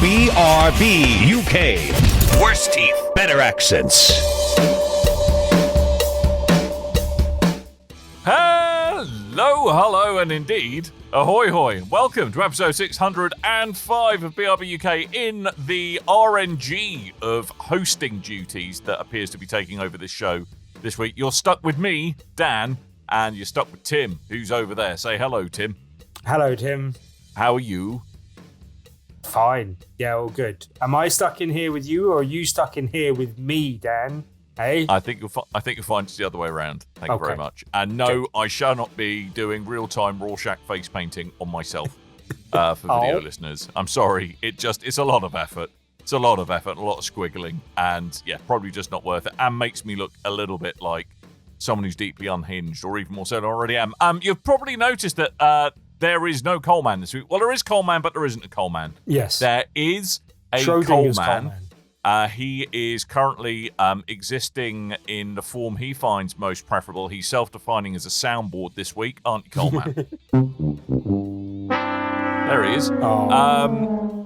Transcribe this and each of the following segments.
BRB UK. Worse teeth, better accents. Hello, and indeed, ahoy hoy. Welcome to episode 605 of BRB UK in the RNG of hosting duties that appears to be taking over this show this week. You're stuck with me, Dan, and you're stuck with Tim, who's over there. Say hello, Tim. Hello, Tim. How are you? Fine. Yeah, all good. Am I stuck in here with you, or are you stuck in here with me, Dan? Hey? I think you'll find it's the other way around. Thank you very much. And no, I shall not be doing real-time Rorschach face painting on myself for video listeners. I'm sorry. It's a lot of effort. It's a lot of effort, a lot of squiggling, and yeah, probably just not worth it, and makes me look a little bit like someone who's deeply unhinged, or even more so than I already am. You've probably noticed that there is no Coleman this week. Well, there is Coleman, but there isn't a Coleman. Yes. There is a Coleman. He is currently existing in the form he finds most preferable. He's self-defining as a soundboard this week, aren't you, Coleman? There he is.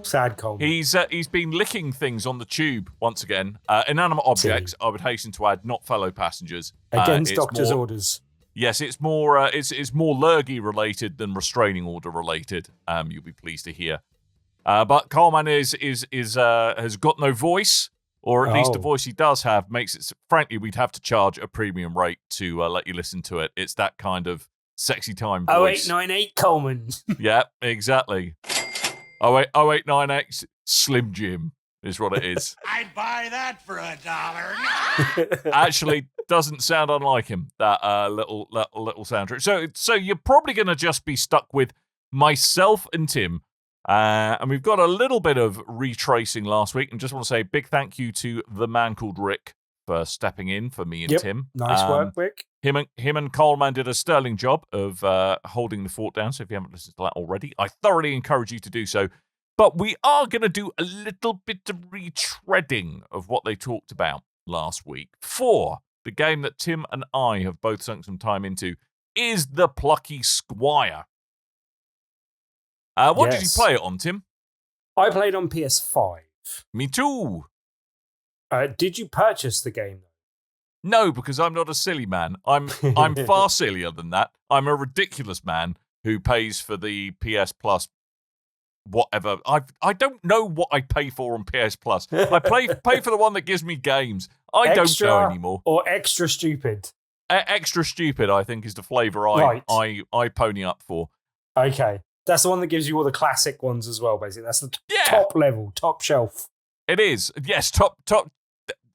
Sad Coleman. He's been licking things on the tube once again. Inanimate objects, I would hasten to add, not fellow passengers. Against doctor's orders. Yes, it's more it's more lurgy related than restraining order related. You'll be pleased to hear. But Coleman has got no voice, or at least the voice he does have makes it. Frankly, we'd have to charge a premium rate to let you listen to it. It's that kind of sexy time voice. 0898 Coleman. Yeah, exactly. 0898 Slim Jim is what it is. I'd buy that for $1. Actually, doesn't sound unlike him. That little soundtrack. So you're probably going to just be stuck with myself and Tim. And we've got a little bit of retracing last week, and just want to say a big thank you to the man called Rick for stepping in for me and Tim. Nice work, Rick. Him and Coleman did a sterling job of holding the fort down, so if you haven't listened to that already, I thoroughly encourage you to do so. But we are going to do a little bit of retreading of what they talked about last week. For the game that Tim and I have both sunk some time into is the Plucky Squire. What did you play it on, Tim? I played on PS5. Me too. Did you purchase the game? No, because I'm not a silly man. I'm far sillier than that. I'm a ridiculous man who pays for the PS Plus whatever. I don't know what I pay for on PS Plus. I pay for the one that gives me games. I don't know anymore. Or extra stupid? Extra stupid, I think, is the flavour I pony up for. Okay. That's the one that gives you all the classic ones as well, basically. That's the top level, top shelf. It is. Yes, top.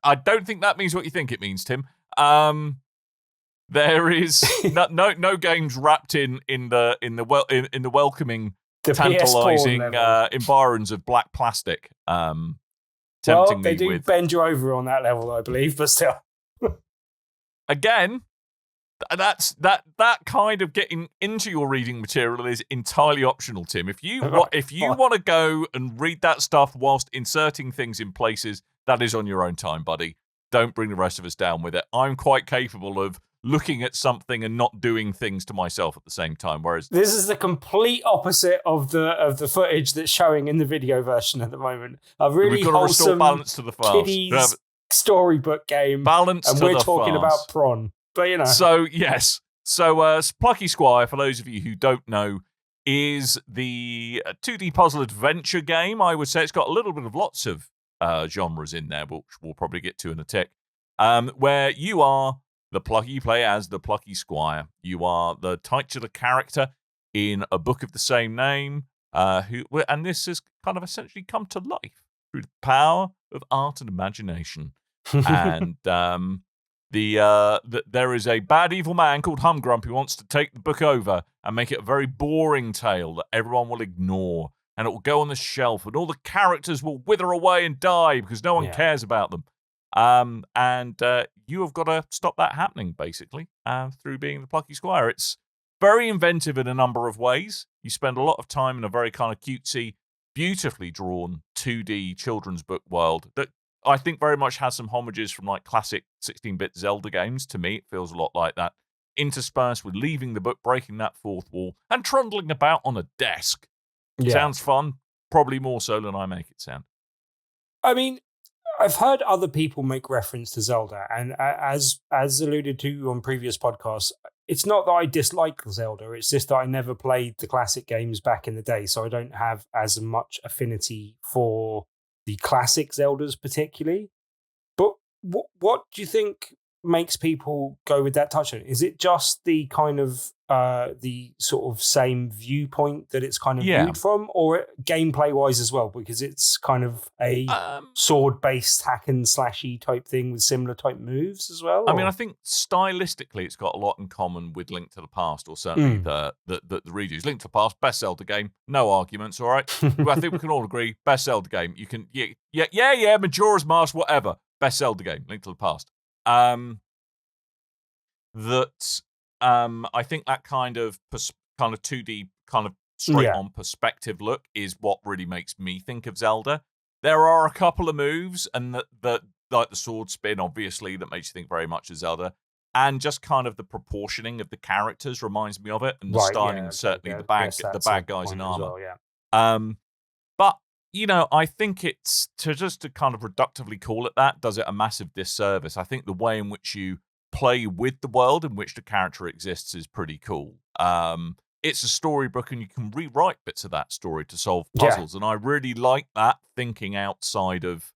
I don't think that means what you think it means, Tim. There is no games wrapped in the welcoming, tantalising environs of black plastic. They do bend you over on that level, I believe, but still. Again, that kind of getting into your reading material is entirely optional, Tim. If you want to go and read that stuff whilst inserting things in places, that is on your own time, buddy. Don't bring the rest of us down with it. I'm quite capable of looking at something and not doing things to myself at the same time. Whereas this is the complete opposite of the footage that's showing in the video version at the moment. A really wholesome balance to the kiddies storybook game, balance, and we're talking about prawn. But you know. So yes. So Plucky Squire, for those of you who don't know, is the 2D puzzle adventure game. I would say it's got a little bit of lots of genres in there, which we'll probably get to in a tick. Where you play as the Plucky Squire. You are the titular character in a book of the same name, and this has kind of essentially come to life through the power of art and imagination. And there is a bad evil man called Humgrump who wants to take the book over and make it a very boring tale that everyone will ignore, and it will go on the shelf, and all the characters will wither away and die because no one cares about them. And you have got to stop that happening, basically, through being the Plucky Squire. It's very inventive in a number of ways. You spend a lot of time in a very kind of cutesy, beautifully drawn 2D children's book world that I think very much has some homages from like classic 16-bit Zelda games. To me, it feels a lot like that. Interspersed with leaving the book, breaking that fourth wall, and trundling about on a desk. Yeah. Sounds fun. probably more so than I make it sound. I mean, I've heard other people make reference to Zelda, and as alluded to on previous podcasts, it's not that I dislike Zelda, it's just that I never played the classic games back in the day, so I don't have as much affinity for the classic Zeldas particularly. But what do you think makes people go with that touchstone? Is it just the kind of the sort of same viewpoint that it's kind of viewed from, or gameplay wise as well, because it's kind of a sword based hack and slashy type thing with similar type moves as well? I mean, I think stylistically it's got a lot in common with Link to the Past, or certainly the redos. Link to the Past, best Zelda game, no arguments, all right? I think we can all agree, best Zelda game. You can Majora's Mask, whatever, best Zelda game, Link to the Past. I think that kind of 2D kind of straight on perspective look is what really makes me think of Zelda. There are a couple of moves, and that like the sword spin, obviously, that makes you think very much of Zelda, and just kind of the proportioning of the characters reminds me of it, and the styling, certainly the bad guys in armor. Well, but I think it's to kind of reductively call it that does it a massive disservice. I think the way in which you play with the world in which the character exists is pretty cool. It's a storybook, and you can rewrite bits of that story to solve puzzles, and I really like that, thinking outside of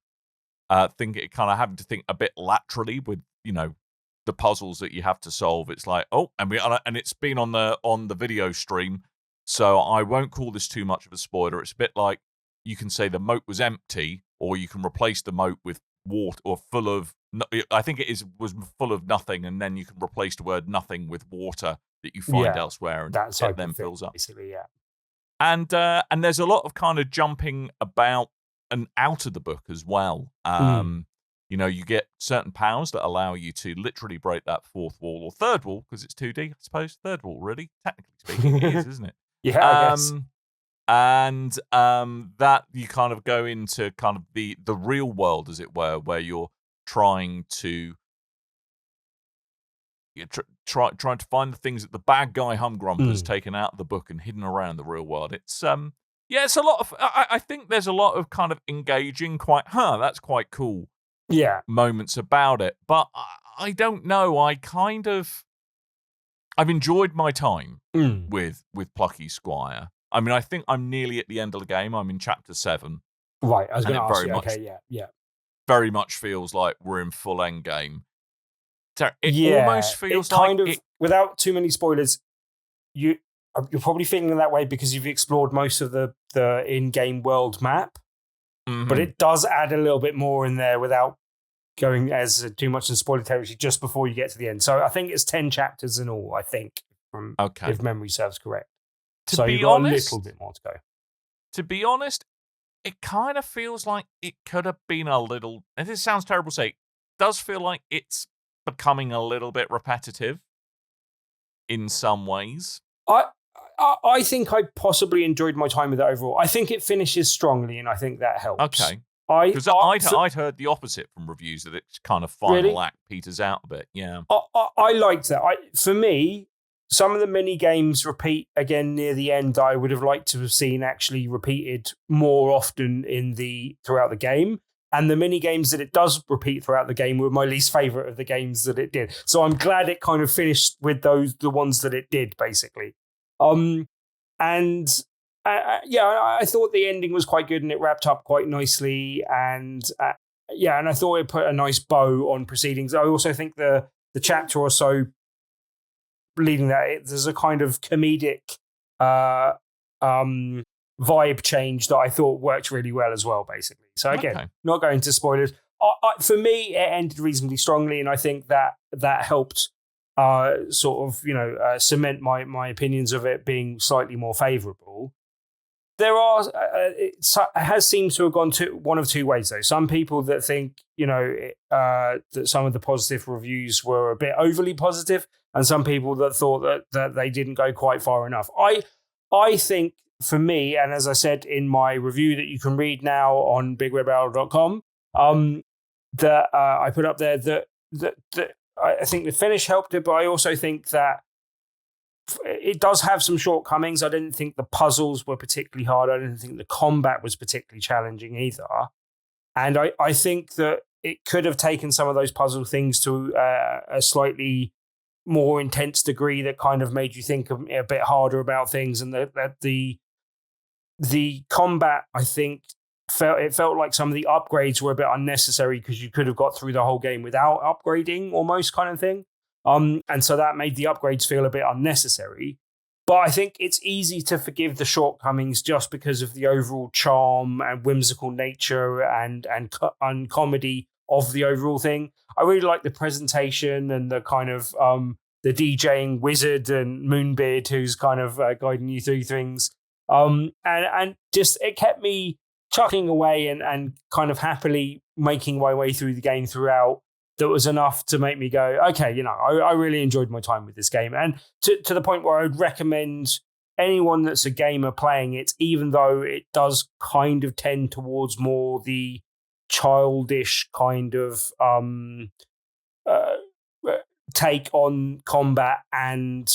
kind of having to think a bit laterally with the puzzles that you have to solve. It's like, and it's been on the video stream, so I won't call this too much of a spoiler. It's a bit like you can say the moat was empty, or you can replace the moat with water, or full of. I think was full of nothing, and then you can replace the word nothing with water that you find elsewhere, and that then fills up. Basically, yeah. And there's a lot of kind of jumping about and out of the book as well. You get certain powers that allow you to literally break that fourth wall or third wall, because it's 2D, I suppose. Third wall, really, technically speaking, it is, isn't it? Yeah, I guess. And that you kind of go into kind of the real world, as it were, where you're trying to trying to find the things that the bad guy Humgrump has taken out of the book and hidden around the real world. It's it's a lot of. I think there's a lot of kind of engaging, that's quite cool. Moments about it, but I don't know. I've enjoyed my time with Plucky Squire. I mean, I think I'm nearly at the end of the game. I'm in chapter 7. Right, I was going to ask you. Okay, yeah. Very much feels like we're in full end game. It almost feels like without too many spoilers, you're probably feeling that way because you've explored most of the in-game world map. But it does add a little bit more in there without going as too much in spoiler territory just before you get to the end. So I think it's 10 chapters in all, I think, if memory serves correct. So you've got a little bit more to go. To be honest, it kind of feels like it could have been a little, and this sounds terrible to say, it does feel like it's becoming a little bit repetitive in some ways. I think I possibly enjoyed my time with it overall. I think it finishes strongly, and I think that helps. Okay. Because I'd heard the opposite from reviews, that its kind of final act peters out a bit. Yeah. I liked that. For me, some of the mini games repeat again near the end. I would have liked to have seen actually repeated more often throughout the game. And the mini games that it does repeat throughout the game were my least favorite of the games that it did. So I'm glad it kind of finished with the ones that it did, basically. I thought the ending was quite good and it wrapped up quite nicely. And and I thought it put a nice bow on proceedings. I also think the chapter or so leading that, there's a kind of comedic vibe change that I thought worked really well as well, basically. So again, not going to spoilers. For me, it ended reasonably strongly, and I think that helped cement my opinions of it being slightly more favourable. There are it has seemed to have gone one of two ways though. Some people that think that some of the positive reviews were a bit overly positive, and some people that thought that they didn't go quite far enough. I think for me, and as I said in my review that you can read now on bigredbarrel.com, that I put up there that I think the finish helped it, but I also think that it does have some shortcomings. I didn't think the puzzles were particularly hard. I didn't think the combat was particularly challenging either. And I think that it could have taken some of those puzzle things to a slightly more intense degree that kind of made you think a bit harder about things. And that the combat, I think, felt like some of the upgrades were a bit unnecessary because you could have got through the whole game without upgrading, almost, kind of thing. And so that made the upgrades feel a bit unnecessary. But I think it's easy to forgive the shortcomings just because of the overall charm and whimsical nature and comedy of the overall thing. I really like the presentation and the kind of the DJing wizard and Moonbeard who's kind of guiding you through things. And just it kept me chucking away and kind of happily making my way through the game throughout. That was enough to make me go, okay, I really enjoyed my time with this game. And to the point where I would recommend anyone that's a gamer playing it, even though it does kind of tend towards more the childish kind of take on combat and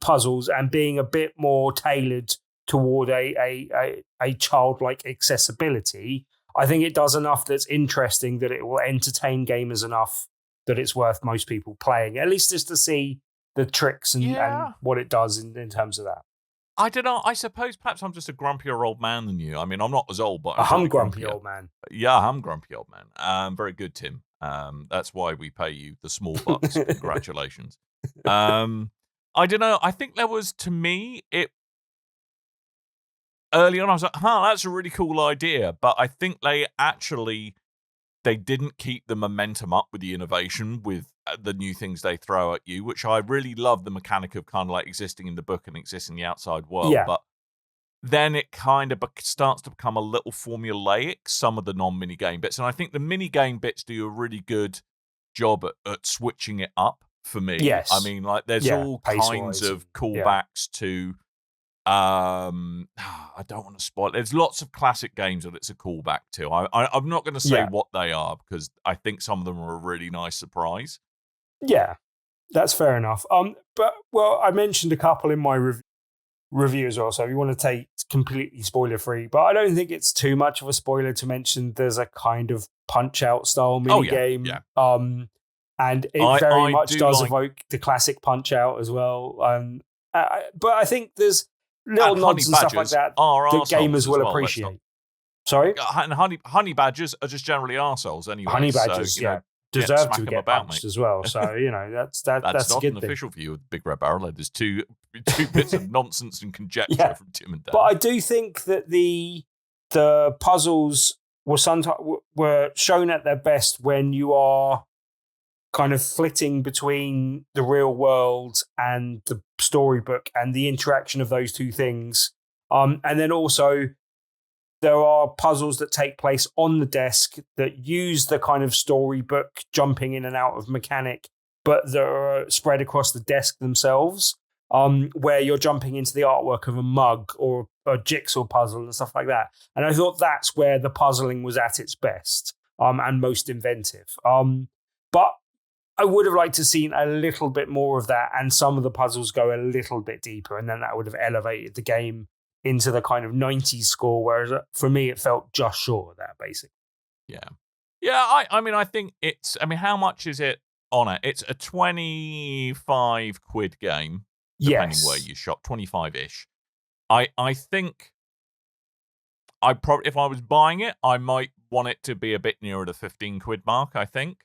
puzzles, and being a bit more tailored toward a childlike accessibility. I think it does enough that's interesting that it will entertain gamers enough that it's worth most people playing, at least just to see the tricks and what it does in terms of that. I don't know. I suppose perhaps I'm just a grumpier old man than you. I mean, I'm not as old, but I'm grumpy old man. Yeah, I'm grumpy old man. Very good, Tim. That's why we pay you the small bucks. Congratulations. I don't know. I think there was, to me, early on, I was like, that's a really cool idea. But I think they didn't keep the momentum up with the innovation, with the new things they throw at you, which I really love the mechanic of kind of like existing in the book and existing in the outside world. Yeah. But then it kind of starts to become a little formulaic, some of the non-mini game bits. And I think the mini game bits do a really good job at switching it up for me. Yes. I mean, like there's all kinds of callbacks to... I don't want to spoil. There's lots of classic games that it's a callback to. I'm not going to say what they are because I think some of them are a really nice surprise. Yeah, that's fair enough. But I mentioned a couple in my review as well. So if you want to take completely spoiler free, but I don't think it's too much of a spoiler to mention there's a kind of Punch Out style mini game. Yeah. And it very much does evoke the classic Punch Out as well. But I think there's little nods and stuff like that that gamers will appreciate. Sorry? And honey badgers are just generally arseholes anyway. Honey badgers, deserve to get punched as well. So, that's not a good an thing. official view of Big Red Barrel. There's two bits of nonsense and conjecture from Tim and Dan. But I do think that the puzzles were shown at their best when you are kind of flitting between the real world and the storybook and the interaction of those two things. And then also there are puzzles that take place on the desk that use the kind of storybook jumping in and out of mechanic, but that are spread across the desk themselves, where you're jumping into the artwork of a mug or a jigsaw puzzle and stuff like that. And I thought that's where the puzzling was at its best and most inventive. But I would have liked to seen a little bit more of that, and some of the puzzles go a little bit deeper, and then that would have elevated the game into the kind of 90s score, whereas for me, it felt just short of that, basically. Yeah. Yeah, I mean, I think how much is it on it? It's a 25 quid game, depending where you shop, 25-ish. I think if I was buying it, I might want it to be a bit nearer the 15 quid mark, I think.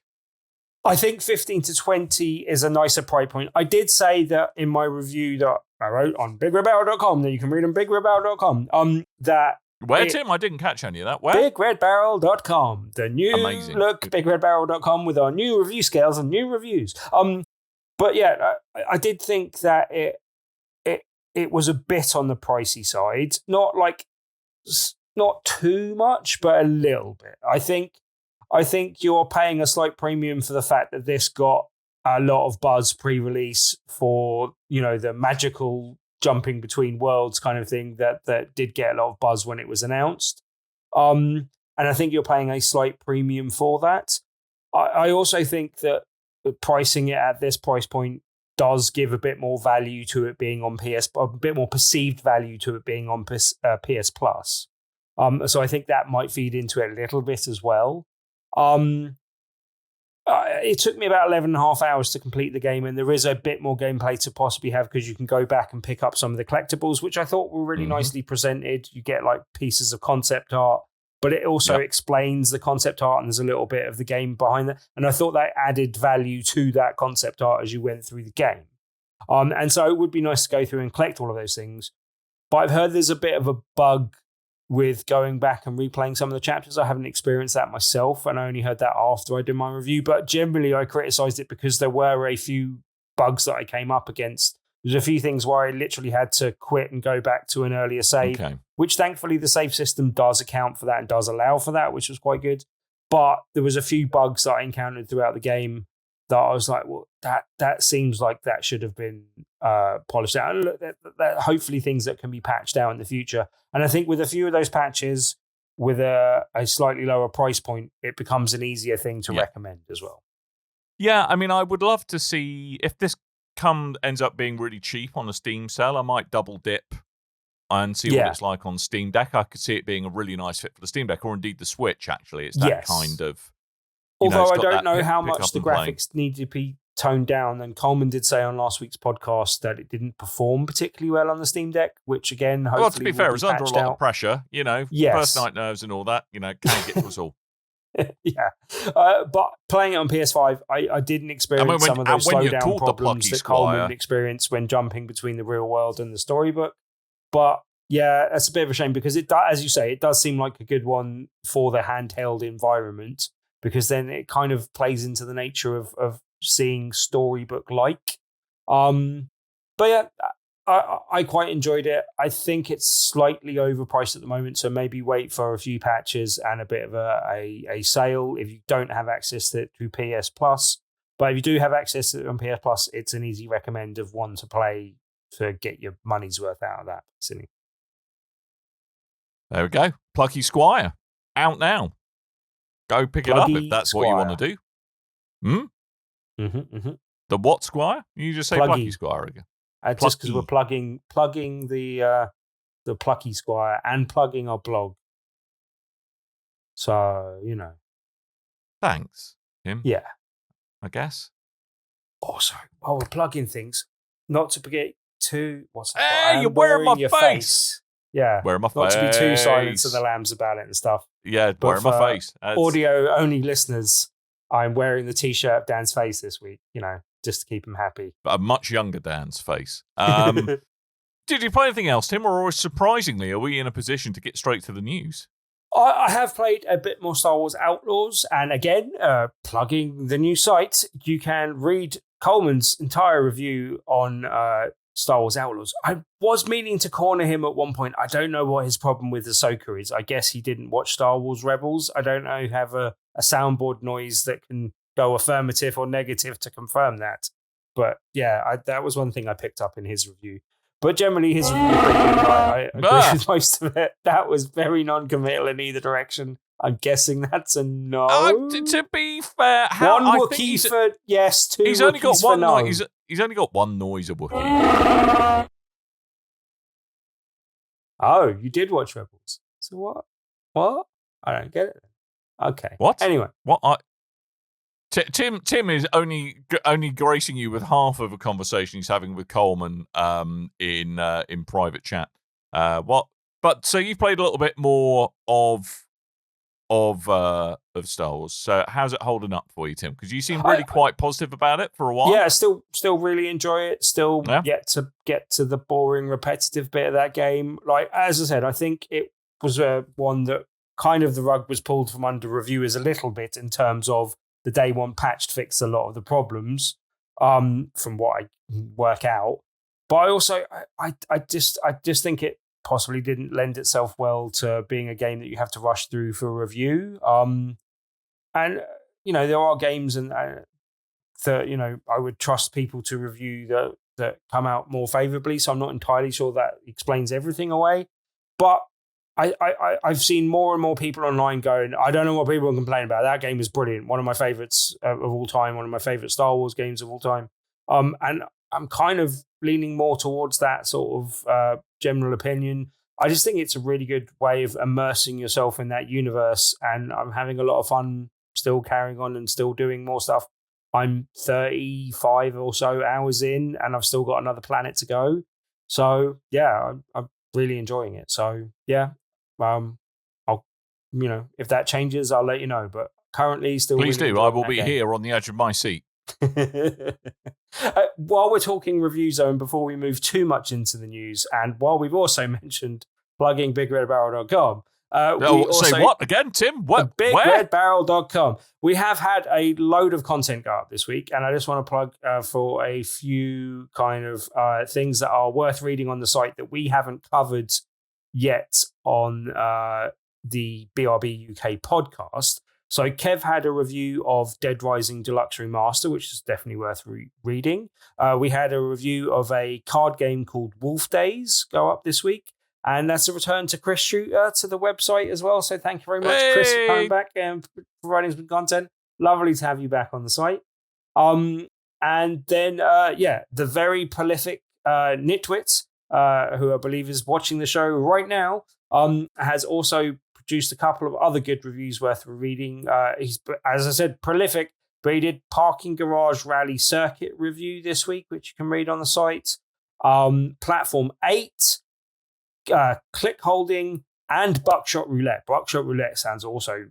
I think 15 to 20 is a nicer price point. I did say that in my review that I wrote on BigRedBarrel.com, that you can read on BigRedBarrel.com, that... Where, Tim? I didn't catch any of that. Where? BigRedBarrel.com. The new look, BigRedBarrel.com, with our new review scales and new reviews. But yeah, I did think that it was a bit on the pricey side. Not too much, but a little bit. I think you're paying a slight premium for the fact that this got a lot of buzz pre-release for, the magical jumping between worlds kind of thing that did get a lot of buzz when it was announced. And I think you're paying a slight premium for that. I also think that pricing it at this price point does give a bit more value to it being on a bit more perceived value to it being on PS Plus. So I think that might feed into it a little bit as well. It took me about 11 and a half hours to complete the game, and there is a bit more gameplay to possibly have because you can go back and pick up some of the collectibles, which I thought were really nicely presented. You get like pieces of concept art, but it also explains the concept art, and there's a little bit of the game behind that. And I thought that added value to that concept art as you went through the game. And so it would be nice to go through and collect all of those things. But I've heard there's a bit of a bug with going back and replaying some of the chapters. I haven't experienced that myself, and I only heard that after I did my review. But generally, I criticised it because there were a few bugs that I came up against. There's a few things where I literally had to quit and go back to an earlier save, which thankfully the save system does account for that and does allow for that, which was quite good. But there was a few bugs that I encountered throughout the game that I was like, well, that seems like that should have been polished out. And look, that hopefully things that can be patched out in the future. And I think with a few of those patches, with a slightly lower price point, it becomes an easier thing to recommend as well. Yeah, I mean, I would love to see if this ends up being really cheap on a Steam sale. I might double dip and see what it's like on Steam Deck. I could see it being a really nice fit for the Steam Deck, or indeed the Switch. Actually, it's that kind of. Although I don't know how much the graphics need to be toned down, and Coleman did say on last week's podcast that it didn't perform particularly well on the Steam Deck, which again, hopefully, to be fair, it was under a lot of pressure. First night nerves and all that. Can get to us all. But playing it on PS5, I didn't experience some of those slowdown problems that Coleman experienced when jumping between the real world and the storybook. But yeah, that's a bit of a shame because it, as you say, it does seem like a good one for the handheld environment, because then it kind of plays into the nature of seeing storybook-like. But yeah, I quite enjoyed it. I think it's slightly overpriced at the moment, so maybe wait for a few patches and a bit of a sale if you don't have access to it through PS Plus. But if you do have access to it on PS Plus, it's an easy recommend of one to play to get your money's worth out of that. Silly. There we go. Plucky Squire. Out now. Go pick it up if that's what you want to do. The what Squire? You just say Plucky Squire again. Just because we're plugging the Plucky Squire and plugging our blog. So, Thanks, Tim. Yeah. I guess. Also, while we're plugging things, not to forget to... What's that? Hey, you're wearing my face. Yeah. Wearing my face. Not to be too Silence of the Lambs about it and stuff. Yeah, wearing my face. Audio-only listeners, I'm wearing the T-shirt of Dan's face this week, just to keep him happy. But a much younger Dan's face. Did you play anything else, Tim? Or surprisingly, are we in a position to get straight to the news? I have played a bit more Star Wars Outlaws. And again, plugging the new site, you can read Coleman's entire review on Star Wars Outlaws. I was meaning to corner him at one point. I don't know what his problem with Ahsoka is. I guess he didn't watch Star Wars Rebels. I don't know, have a soundboard noise that can go affirmative or negative to confirm that. But yeah, that was one thing I picked up in his review. But generally, his review was pretty good. I agree with most of it. That was very non-committal in either direction. I'm guessing that's a no. To be fair, one Wookiee for yes, two he's only got Wookiees one for no. He's only got one noise of Wookiee. Oh, you did watch Rebels. So what? What? I don't get it. Okay. What? Anyway. What? Tim is only gracing you with half of a conversation he's having with Coleman in private chat. What? But so you've played a little bit more of Star Wars. So how's it holding up for you, Tim? Because you seem really quite positive about it for a while. Yeah, still really enjoy it. Still yet to get to the boring, repetitive bit of that game. Like as I said, I think it was one that kind of the rug was pulled from under reviewers a little bit in terms of the day one patch fixed a lot of the problems, from what I work out. But I also I just think it possibly didn't lend itself well to being a game that you have to rush through for a review. And there are games and that I would trust people to review that come out more favorably. So I'm not entirely sure that explains everything away. But I've seen more and more people online going, I don't know what people complain about. That game is brilliant. One of my favorites of all time. One of my favorite Star Wars games of all time. And I'm kind of leaning more towards that sort of general opinion. I just think it's a really good way of immersing yourself in that universe. And I'm having a lot of fun still carrying on and still doing more stuff. I'm 35 or so hours in, and I've still got another planet to go. So yeah, I'm really enjoying it. So yeah, I'll, if that changes, I'll let you know. But currently, still. Please do. I will be here on the edge of my seat. While we're talking reviews, though, and before we move too much into the news, and while we've also mentioned plugging BigRedBarrel.com. Say what again, Tim? What? BigRedBarrel.com. We have had a load of content go up this week, and I just want to plug for a few kind of things that are worth reading on the site that we haven't covered yet on the BRB UK podcast. So Kev had a review of Dead Rising Deluxe Remaster, which is definitely worth reading. We had a review of a card game called Wolf Days go up this week. And that's a return to Chris Shooter to the website as well. So thank you very much, Chris, for coming back and providing some content. Lovely to have you back on the site. And then, the very prolific Nitwits, who I believe is watching the show right now, has also produced a couple of other good reviews worth reading. He's, as I said, prolific, but he did Parking Garage Rally Circuit review this week, which you can read on the site. Platform 8. Click Holding, and Buckshot Roulette. Buckshot Roulette sounds also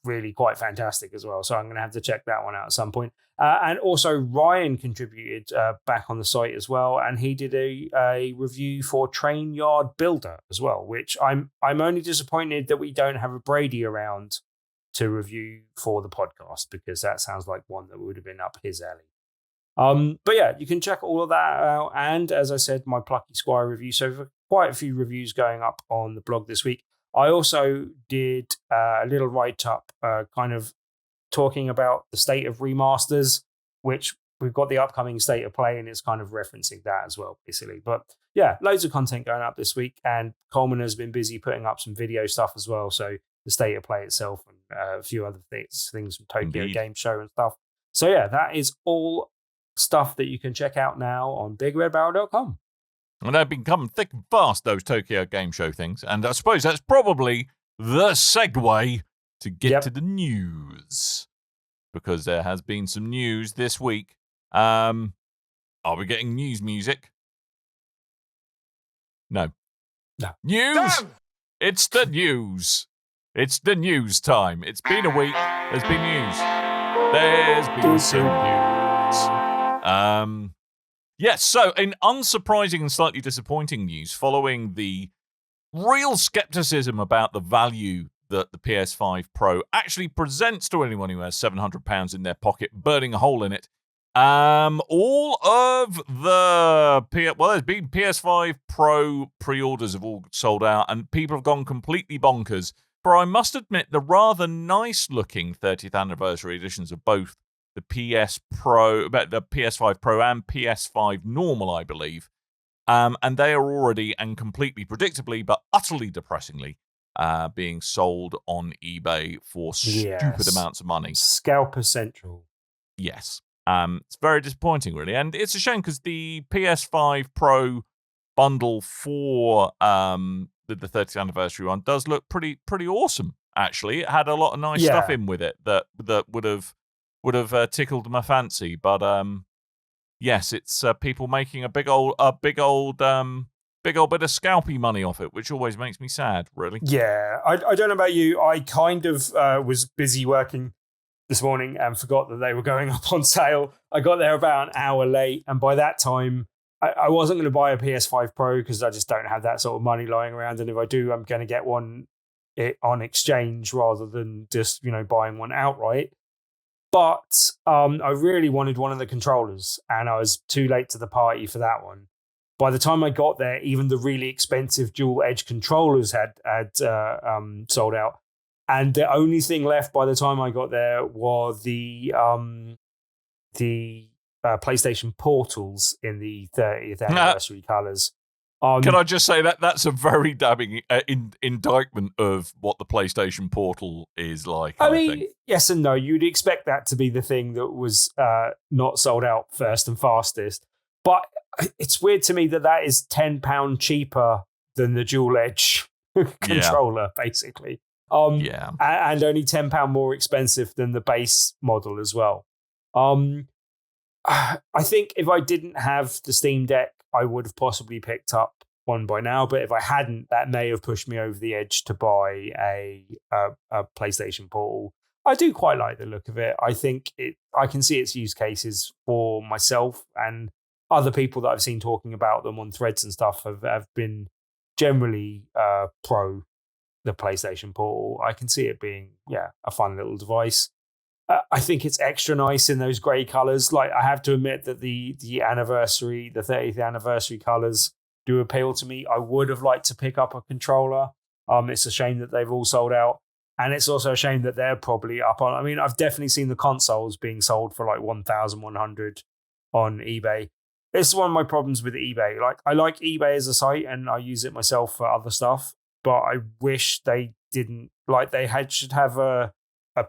really quite fantastic as well, so I'm going to have to check that one out at some point. And also Ryan contributed back on the site as well, and he did a review for Train Yard Builder as well, which I'm only disappointed that we don't have a Brady around to review for the podcast, because that sounds like one that would have been up his alley. But yeah, you can check all of that out. And as I said, my Plucky Squire review. So for quite a few reviews going up on the blog this week. I also did a little write-up kind of talking about the state of remasters, which we've got the upcoming state of play, and it's kind of referencing that as well, basically. But yeah, loads of content going up this week. And Coleman has been busy putting up some video stuff as well. So the state of play itself and a few other things from Tokyo Game Show and stuff. So yeah, that is all stuff that you can check out now on BigRedBarrel.com. And they've been coming thick and fast, those Tokyo Game Show things. And I suppose that's probably the segue to get to the news. Because there has been some news this week. Are we getting news music? No. News? Damn! It's the news. It's the news time. It's been a week. There's been news. There's been some news. Yes, so in unsurprising and slightly disappointing news, following the real skepticism about the value that the PS5 Pro actually presents to anyone who has £700 in their pocket, burning a hole in it, all of the there's been PS5 Pro pre-orders have all sold out, and people have gone completely bonkers. For I must admit, the rather nice-looking 30th anniversary editions of both the PS5 Pro and PS5 Normal, I believe. And they are already, and completely predictably, but utterly depressingly, being sold on eBay for stupid amounts of money. Scalper Central. Yes. It's very disappointing, really. And it's a shame because the PS5 Pro bundle for the 30th anniversary one does look pretty awesome, actually. It had a lot of nice stuff in with it that would have tickled my fancy, but yes, it's people making a big old bit of scalpy money off it, which always makes me sad, really. Yeah, I don't know about you. I kind of was busy working this morning and forgot that they were going up on sale. I got there about an hour late, and by that time, I wasn't going to buy a PS5 Pro because I just don't have that sort of money lying around, and if I do, I'm going to get one on exchange rather than just buying one outright. But I really wanted one of the controllers, and I was too late to the party for that one. By the time I got there, even the really expensive dual edge controllers had sold out, and the only thing left by the time I got there were the PlayStation Portals in the 30th anniversary colors. Can I just say that's a very damning indictment of what the PlayStation Portal is like? I mean, yes and no. You'd expect that to be the thing that was not sold out first and fastest. But it's weird to me that is £10 cheaper than the dual edge controller, basically. And only £10 more expensive than the base model as well. I think if I didn't have the Steam Deck, I would have possibly picked up one by now. But if I hadn't, that may have pushed me over the edge to buy a PlayStation Portal. I do quite like the look of it. I think I can see its use cases for myself, and other people that I've seen talking about them on threads and stuff have been generally pro the PlayStation Portal. I can see it being, a fun little device. I think it's extra nice in those grey colours. Like, I have to admit that the 30th anniversary colours do appeal to me. I would have liked to pick up a controller. It's a shame that they've all sold out. And it's also a shame that they're probably up on... I mean, I've definitely seen the consoles being sold for like 1,100 on eBay. It's one of my problems with eBay. Like, I like eBay as a site and I use it myself for other stuff, but I wish they didn't... Like, should have a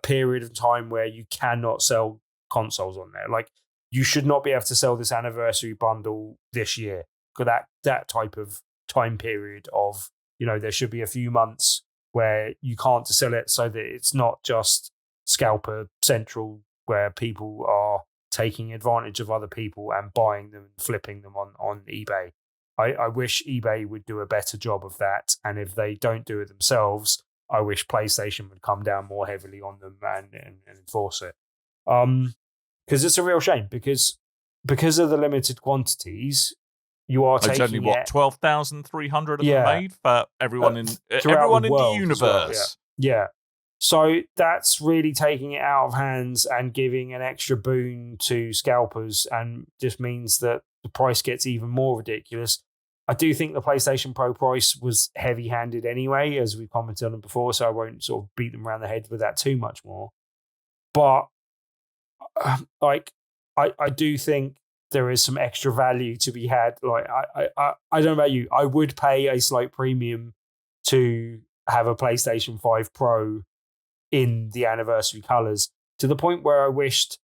period of time where you cannot sell consoles on there. Like, you should not be able to sell this anniversary bundle this year. Because that type of time period of, there should be a few months where you can't sell it, so that it's not just scalper central where people are taking advantage of other people and buying them and flipping them on eBay. I wish eBay would do a better job of that. And if they don't do it themselves, I wish PlayStation would come down more heavily on them and enforce it. Because it's a real shame, because of the limited quantities, you are taking only 12,300 of them made for everyone in the universe. Well, yeah. So that's really taking it out of hands and giving an extra boon to scalpers, and just means that the price gets even more ridiculous. I do think the PlayStation Pro price was heavy-handed anyway, as we commented on before, so I won't sort of beat them around the head with that too much more. But I do think there is some extra value to be had. Like, I don't know about you, I would pay a slight premium to have a PlayStation 5 Pro in the anniversary colours, to the point where I wished,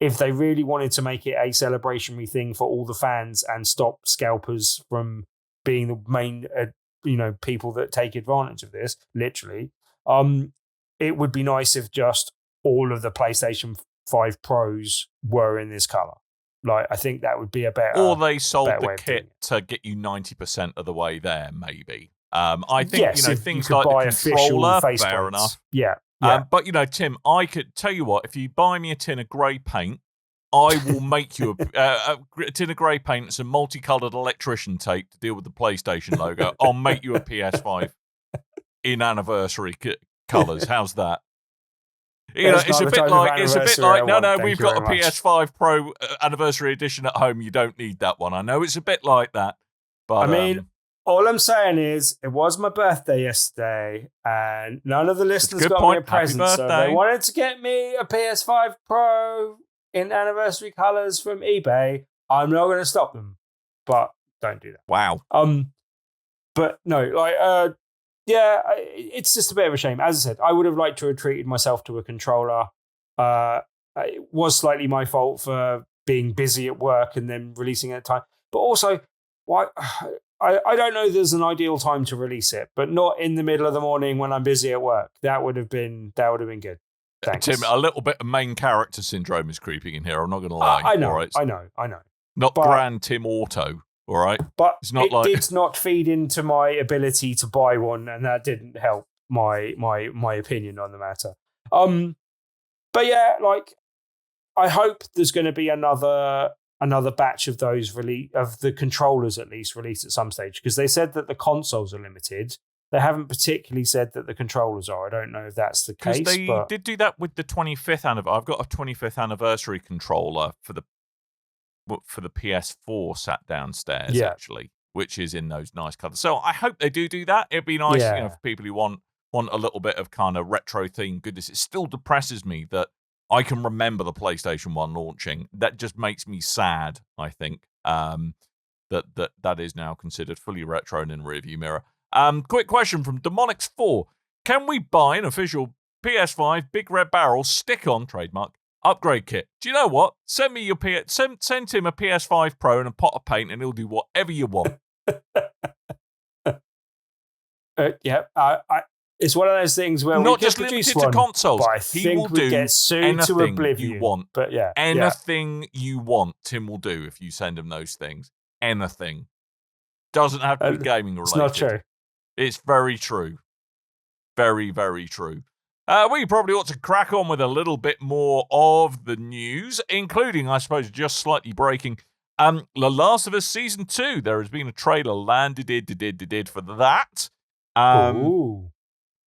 if they really wanted to make it a celebrationary thing for all the fans and stop scalpers from being the main, people that take advantage of this, literally, it would be nice if just all of the PlayStation 5 Pros were in this colour. Like, I think that would be a better... Or they sold the kit to get you 90% of the way there, maybe. I think, things like the controller, fair enough. Yeah. But, Tim, I could tell you what, if you buy me a tin of grey paint, I will make you a tin of grey paint and some multicoloured electrician tape to deal with the PlayStation logo. I'll make you a PS5 in anniversary colours. How's that? It's a bit like, no, we've got a PS5 Pro anniversary edition at home. You don't need that one. I know it's a bit like that. But I mean, all I'm saying is, it was my birthday yesterday, and none of the listeners got me a present. So they wanted to get me a PS5 Pro in anniversary colours from eBay. I'm not going to stop them, but don't do that. Wow. But no, it's just a bit of a shame. As I said, I would have liked to have treated myself to a controller. It was slightly my fault for being busy at work and then releasing at a time. But also, why? I don't know there's an ideal time to release it, but not in the middle of the morning when I'm busy at work. That would have been good. Thanks. Tim, a little bit of main character syndrome is creeping in here. I'm not going to lie. I know. Right? I know. Not Grand Tim Auto, all right? But did not feed into my ability to buy one, and that didn't help my opinion on the matter. But yeah, like, I hope there's going to be another batch of those of the controllers at least released at some stage, because they said that the consoles are limited. They haven't particularly said that the controllers are. I don't know if that's the case. They did do that with the 25th anniversary. I've got a 25th anniversary controller for the PS4 sat downstairs, actually, which is in those nice colours. So I hope they do that. It'd be nice, for people who want a little bit of kind of retro theme goodness. It still depresses me that I can remember the PlayStation 1 launching. That just makes me sad, I think. that is now considered fully retro and in rearview mirror. Quick question from Demonics4. Can we buy an official PS5 Big Red Barrel stick-on, trademark, upgrade kit? Do you know what? Send me your send him a PS5 Pro and a pot of paint and he'll do whatever you want. It's one of those things where not just limited to consoles. But I think we get sued to oblivion. You want. But anything you want, Tim will do if you send him those things. Anything. Doesn't have to be gaming related. It's not true. It's very true. Very, very true. We probably ought to crack on with a little bit more of the news, including, I suppose, just slightly breaking. The Last of Us Season 2. There has been a trailer landed for that.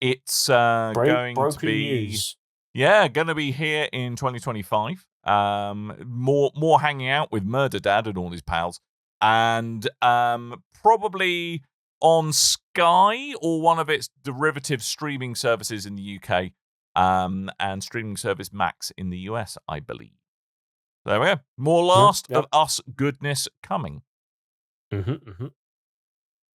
It's going to be news. Yeah, going to be here in 2025. More hanging out with Murder Dad and all his pals, and probably on Sky or one of its derivative streaming services in the UK, and streaming service Max in the US, I believe. There we go. More Last of Us goodness coming.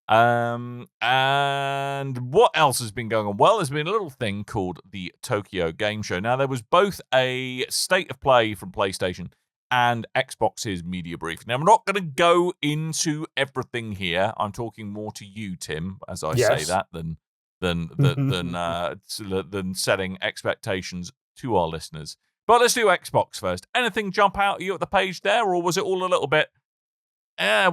And what else has been going on? Well, there's been a little thing called the Tokyo Game Show. Now, there was both a state of play from PlayStation and Xbox's media brief. Now, I'm not going to go into everything here. I'm talking more to you, Tim, as I say that, than setting expectations to our listeners. But let's do Xbox first. Anything jump out at you at the page there, or was it all a little bit,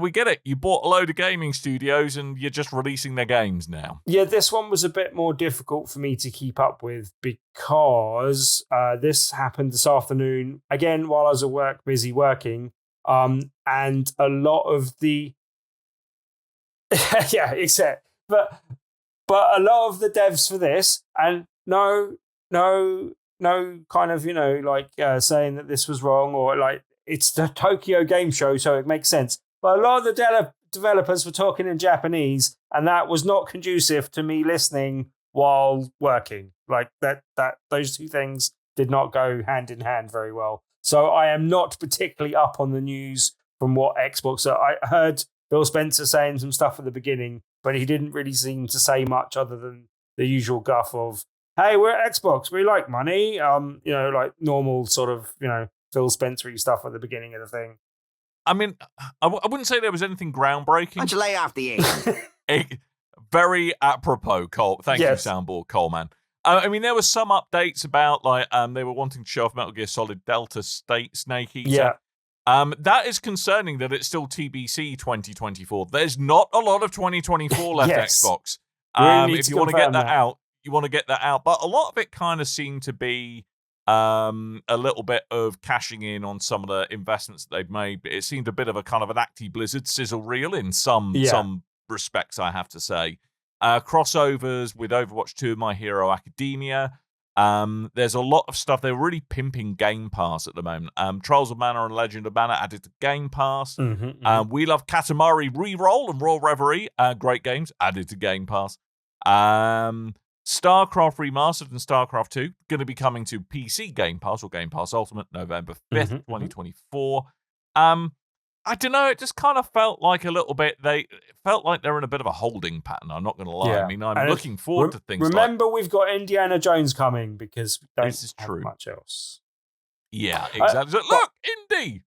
we get it. You bought a load of gaming studios and you're just releasing their games now? Yeah, this one was a bit more difficult for me to keep up with because this happened this afternoon, again, while I was at work, busy working. And a lot of the... but a lot of the devs for this, and no kind of, saying that this was wrong, or like, it's the Tokyo Game Show, so it makes sense. But a lot of the developers were talking in Japanese, and that was not conducive to me listening while working. Like that those two things did not go hand in hand very well. So I am not particularly up on the news from what Xbox. I heard Phil Spencer saying some stuff at the beginning, but he didn't really seem to say much other than the usual guff of, "Hey, we're at Xbox. We like money." Like normal sort of, Phil Spencer-y stuff at the beginning of the thing. I mean, I wouldn't say there was anything groundbreaking. Why don't you lay off the egg? Very apropos, Cole. Thank you, Soundboard Coleman. I mean, there was some updates about, they were wanting to show off Metal Gear Solid Delta Snake Eater. Yeah. That is concerning that it's still TBC 2024. There's not a lot of 2024 left, Xbox. If you want to get that out, you want to get that out. But a lot of it kind of seemed to be a little bit of cashing in on some of the investments that they've made. It seemed a bit of a kind of an Acti Blizzard sizzle reel in some respects, I have to say. Crossovers with Overwatch 2 and My Hero Academia. There's a lot of stuff. They're really pimping Game Pass at the moment. Trials of Mana and Legend of Mana added to Game Pass. We Love Katamari Reroll and Royal Reverie, great games, added to Game Pass. StarCraft Remastered and StarCraft 2 going to be coming to PC Game Pass or Game Pass Ultimate November 5th, 2024. I don't know, it just kind of felt like a little bit, they're in a bit of a holding pattern, I'm not going to lie. Yeah. I mean, I'm looking forward to things Remember, we've got Indiana Jones coming because we don't have much else. Yeah, exactly. Look, Indy!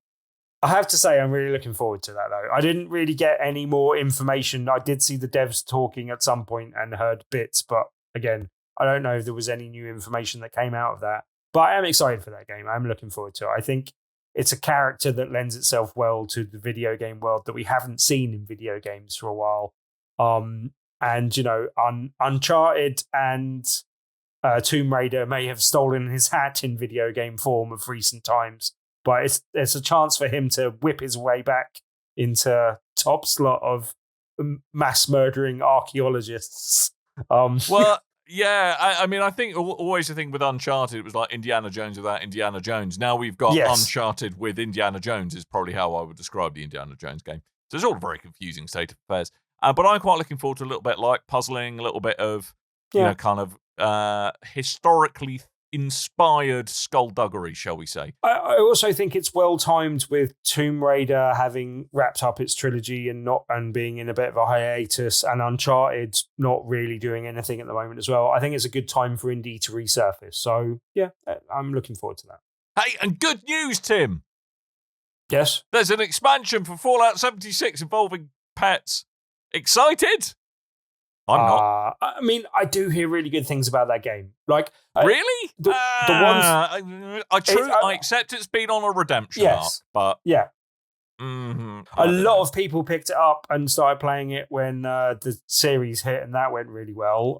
I have to say, I'm really looking forward to that, though. I didn't really get any more information. I did see the devs talking at some point and heard bits, but again, I don't know if there was any new information that came out of that. But I am excited for that game. I'm looking forward to it. I think it's a character that lends itself well to the video game world that we haven't seen in video games for a while. Uncharted and Tomb Raider may have stolen his hat in video game form of recent times, but it's a chance for him to whip his way back into top slot of mass murdering archaeologists. Yeah, I mean, I think always the thing with Uncharted, it was like Indiana Jones without Indiana Jones. Now we've got Uncharted with Indiana Jones is probably how I would describe the Indiana Jones game. So it's all a very confusing state of affairs. But I'm quite looking forward to a little bit like puzzling, a little bit of, kind of historically inspired skullduggery, shall we say. I also think it's well timed with Tomb Raider having wrapped up its trilogy and being in a bit of a hiatus, and Uncharted not really doing anything at the moment as well. I think it's a good time for indie to resurface. So yeah, I'm looking forward to that. Hey, and good news, Tim. Yes? There's an expansion for Fallout 76 involving pets. Excited? I'm not. I mean, I do hear really good things about that game. Like, really? The ones I accept it's been on a redemption arc, but yeah, a lot of people picked it up and started playing it when the series hit, and that went really well.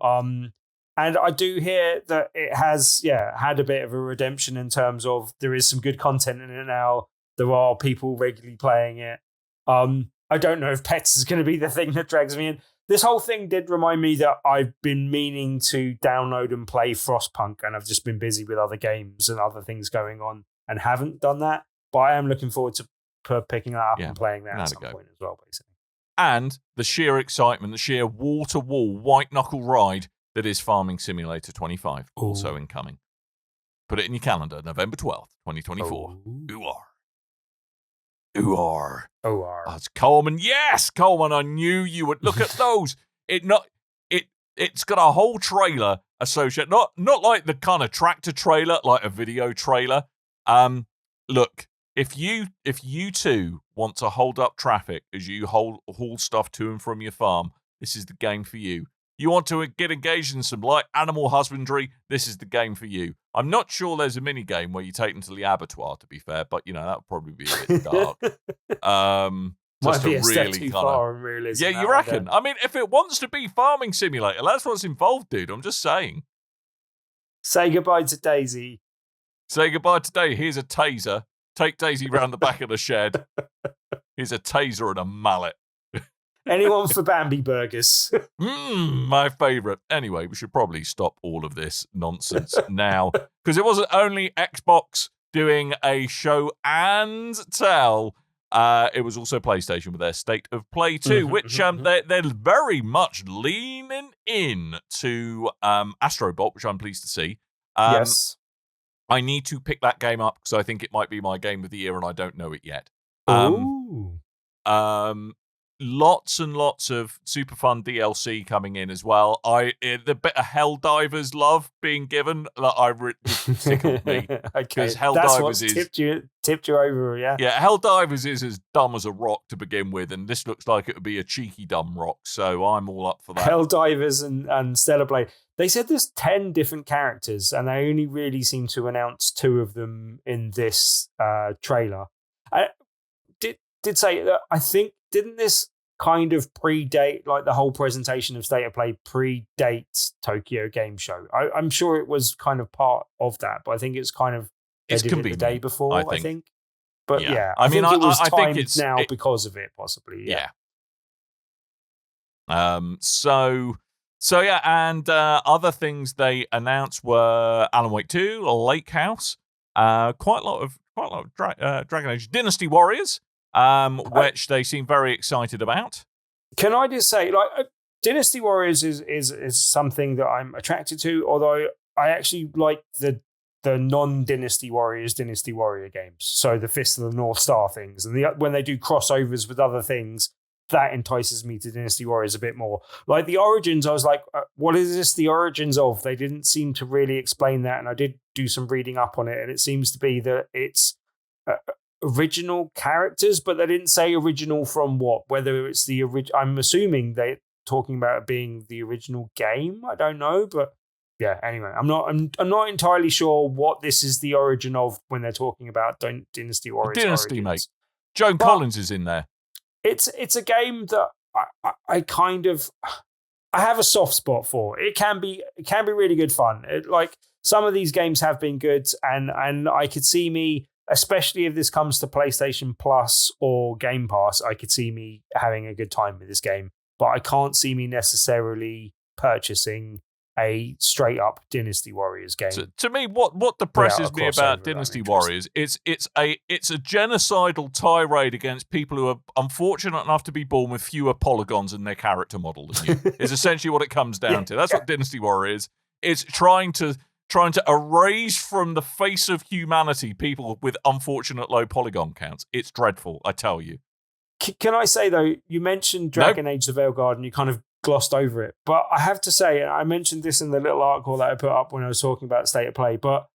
And I do hear that it has, had a bit of a redemption in terms of there is some good content in it now. There are people regularly playing it. I don't know if pets is going to be the thing that drags me in. This whole thing did remind me that I've been meaning to download and play Frostpunk, and I've just been busy with other games and other things going on and haven't done that. But I am looking forward to picking that up and playing that at some point as well, basically. And the sheer excitement, the sheer wall-to-wall white-knuckle ride that is Farming Simulator 25, also incoming. Put it in your calendar, November 12th, 2024. Ooh-ar. That's Coleman. Yes, Coleman, I knew you would look at those. It's got a whole trailer associated, not like the kind of tractor trailer, like a video trailer. Look, if you two want to hold up traffic as you haul stuff to and from your farm, this is the game for you. You want to get engaged in some light animal husbandry, this is the game for you. I'm not sure there's a mini game where you take them to the abattoir, to be fair, but that would probably be a bit dark. Might be a step too far in realism. Yeah, you reckon? I mean, if it wants to be Farming Simulator, that's what's involved, dude. I'm just saying. Say goodbye to Daisy. Say goodbye to Daisy. Here's a taser. Take Daisy round the back of the shed. Here's a taser and a mallet. Anyone for Bambi burgers? My favourite. Anyway, we should probably stop all of this nonsense now, because it wasn't only Xbox doing a show and tell. It was also PlayStation with their State of Play 2, which they're very much leaning in to Astrobot, which I'm pleased to see. Yes. I need to pick that game up because I think it might be my game of the year and I don't know it yet. Lots and lots of super fun DLC coming in as well. The bit of Helldivers love being given that tickled me. Okay, Helldivers that's what tipped you over, yeah? Yeah, Helldivers is as dumb as a rock to begin with, and this looks like it would be a cheeky dumb rock, so I'm all up for that. Helldivers and Stellar Blade. They said there's 10 different characters, and they only really seem to announce 2 of them in this trailer. I did say that I think, didn't this kind of predate, like the whole presentation of State of Play predates Tokyo Game Show? I'm sure it was kind of part of that, but I think it's kind of it's convenient the day before, I think. But yeah, I mean, think it was I timed think it's now because of it, possibly. Yeah. So yeah, and other things they announced were Alan Wake 2, Lake House, quite a lot of Dragon Age Dynasty Warriors, which they seem very excited about. Can I just say, like, Dynasty Warriors is something that I'm attracted to, although I actually like the non-Dynasty Warriors Dynasty Warrior games. So the Fist of the North Star things, and when they do crossovers with other things, that entices me to Dynasty Warriors a bit more. Like the Origins, I was like, what is this the Origins of? They didn't seem to really explain that, and I did do some reading up on it, and it seems to be that it's original characters, but they didn't say original from what. Whether it's the original, I'm assuming they're talking about it being the original game. I don't know, but yeah. Anyway, I'm not entirely sure what this is the origin of when they're talking about Dynasty Warriors. Dynasty, Origins. Mate. Joan Collins is in there. It's a game that I kind of I have a soft spot for. It can be really good fun. Like some of these games have been good, and I could see me, especially if this comes to PlayStation Plus or Game Pass, I could see me having a good time with this game. But I can't see me necessarily purchasing a straight up Dynasty Warriors game. So, to me, what depresses me about Dynasty Warriors is it's a genocidal tirade against people who are unfortunate enough to be born with fewer polygons in their character model than you. Is essentially what it comes down to. That's what Dynasty Warriors is. It's trying to trying to erase from the face of humanity people with unfortunate low polygon counts. It's dreadful, I tell you. Can I say, though, you mentioned Dragon Age the Veilguard and you kind of glossed over it. But I have to say, I mentioned this in the little article that I put up when I was talking about State of Play, but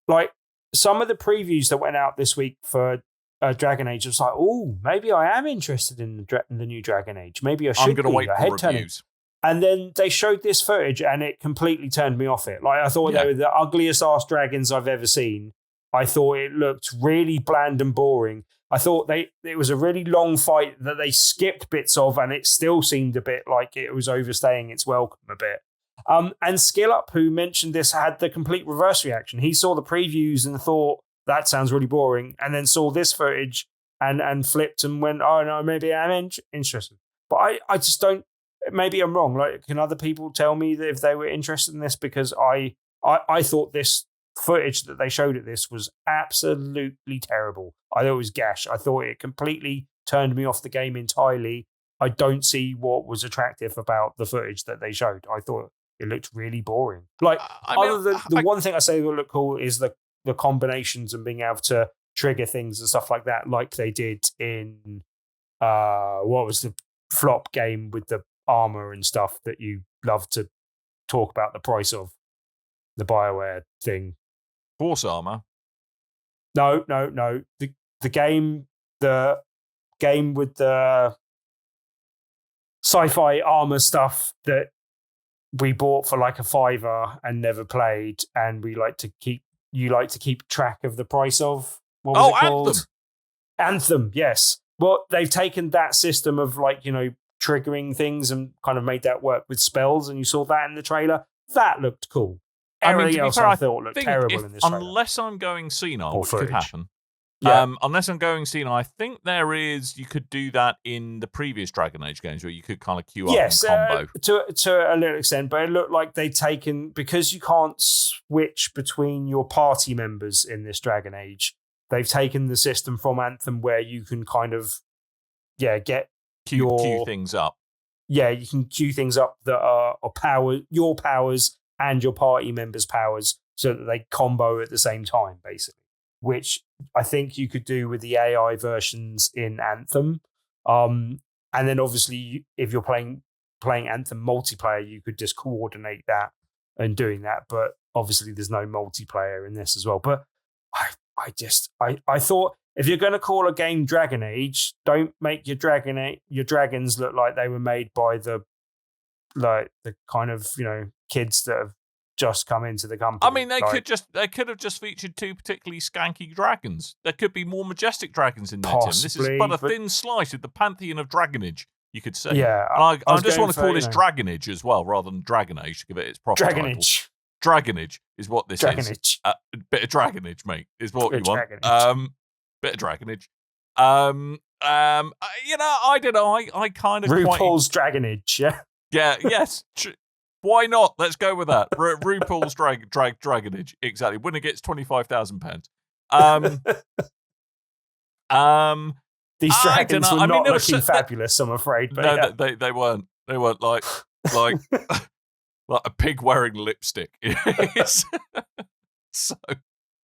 like some of the previews that went out this week for Dragon Age, I was like, oh, maybe I am interested in the new Dragon Age. Maybe I should I'm going to wait for reviews. And then they showed this footage and it completely turned me off it. Like, I thought they were the ugliest ass dragons I've ever seen. I thought it looked really bland and boring. I thought it was a really long fight that they skipped bits of, and it still seemed a bit like it was overstaying its welcome a bit. And SkillUp, who mentioned this, had the complete reverse reaction. He saw the previews and thought, that sounds really boring, and then saw this footage and flipped and went, oh no, maybe I'm interested. But I just don't. Maybe I'm wrong. Like, can other people tell me that if they were interested in this? Because I thought this footage that they showed at this was absolutely terrible. I thought it was gash. I thought it completely turned me off the game entirely. I don't see what was attractive about the footage that they showed. I thought it looked really boring. Like, the one thing I say that looked cool is the combinations and being able to trigger things and stuff like that, like they did in what was the flop game with the armor and stuff that you love to talk about the price of, the BioWare thing. Force armor? No. The game with the sci-fi armor stuff that we bought for like a $5 and never played, and you like to keep track of the price of. What was it called? Anthem, yes. Well, they've taken that system of triggering things and kind of made that work with spells, and you saw that in the trailer. That looked cool. Everything else I thought looked terrible in this trailer. Unless I'm going senile, which footage. could happen. Yeah. Unless I'm going senile, I think you could do that in the previous Dragon Age games where you could kind of queue up and combo. To a little extent, but it looked like they'd taken, because you can't switch between your party members in this Dragon Age, they've taken the system from Anthem where you can kind of, get queue things up. Yeah, you can queue things up that are your powers and your party members' powers so that they combo at the same time, basically, which I think you could do with the AI versions in Anthem. And then obviously, if you're playing Anthem multiplayer, you could just coordinate that and doing that. But obviously, there's no multiplayer in this as well. But I thought, if you're going to call a game Dragon Age, don't make your dragons look like they were made by the kind of kids that have just come into the company. I mean, they could have just featured two particularly skanky dragons. There could be more majestic dragons in there, Tim. This is but a thin slice of the pantheon of Dragonage, you could say. Yeah, and I just want to call this Dragonage as well, rather than Dragon Age, to give it its proper title. Dragonage is what this is. A bit of Dragonage, mate, is what you want. Bit of Dragonage. I don't know. I kind of RuPaul's Dragonage, yeah. Yeah. Yes. Why not? Let's go with that. RuPaul's Dragonage. Exactly. Winner gets £25,000. These dragons were not looking fabulous, I'm afraid. But no, they weren't. They weren't like like a pig wearing lipstick. So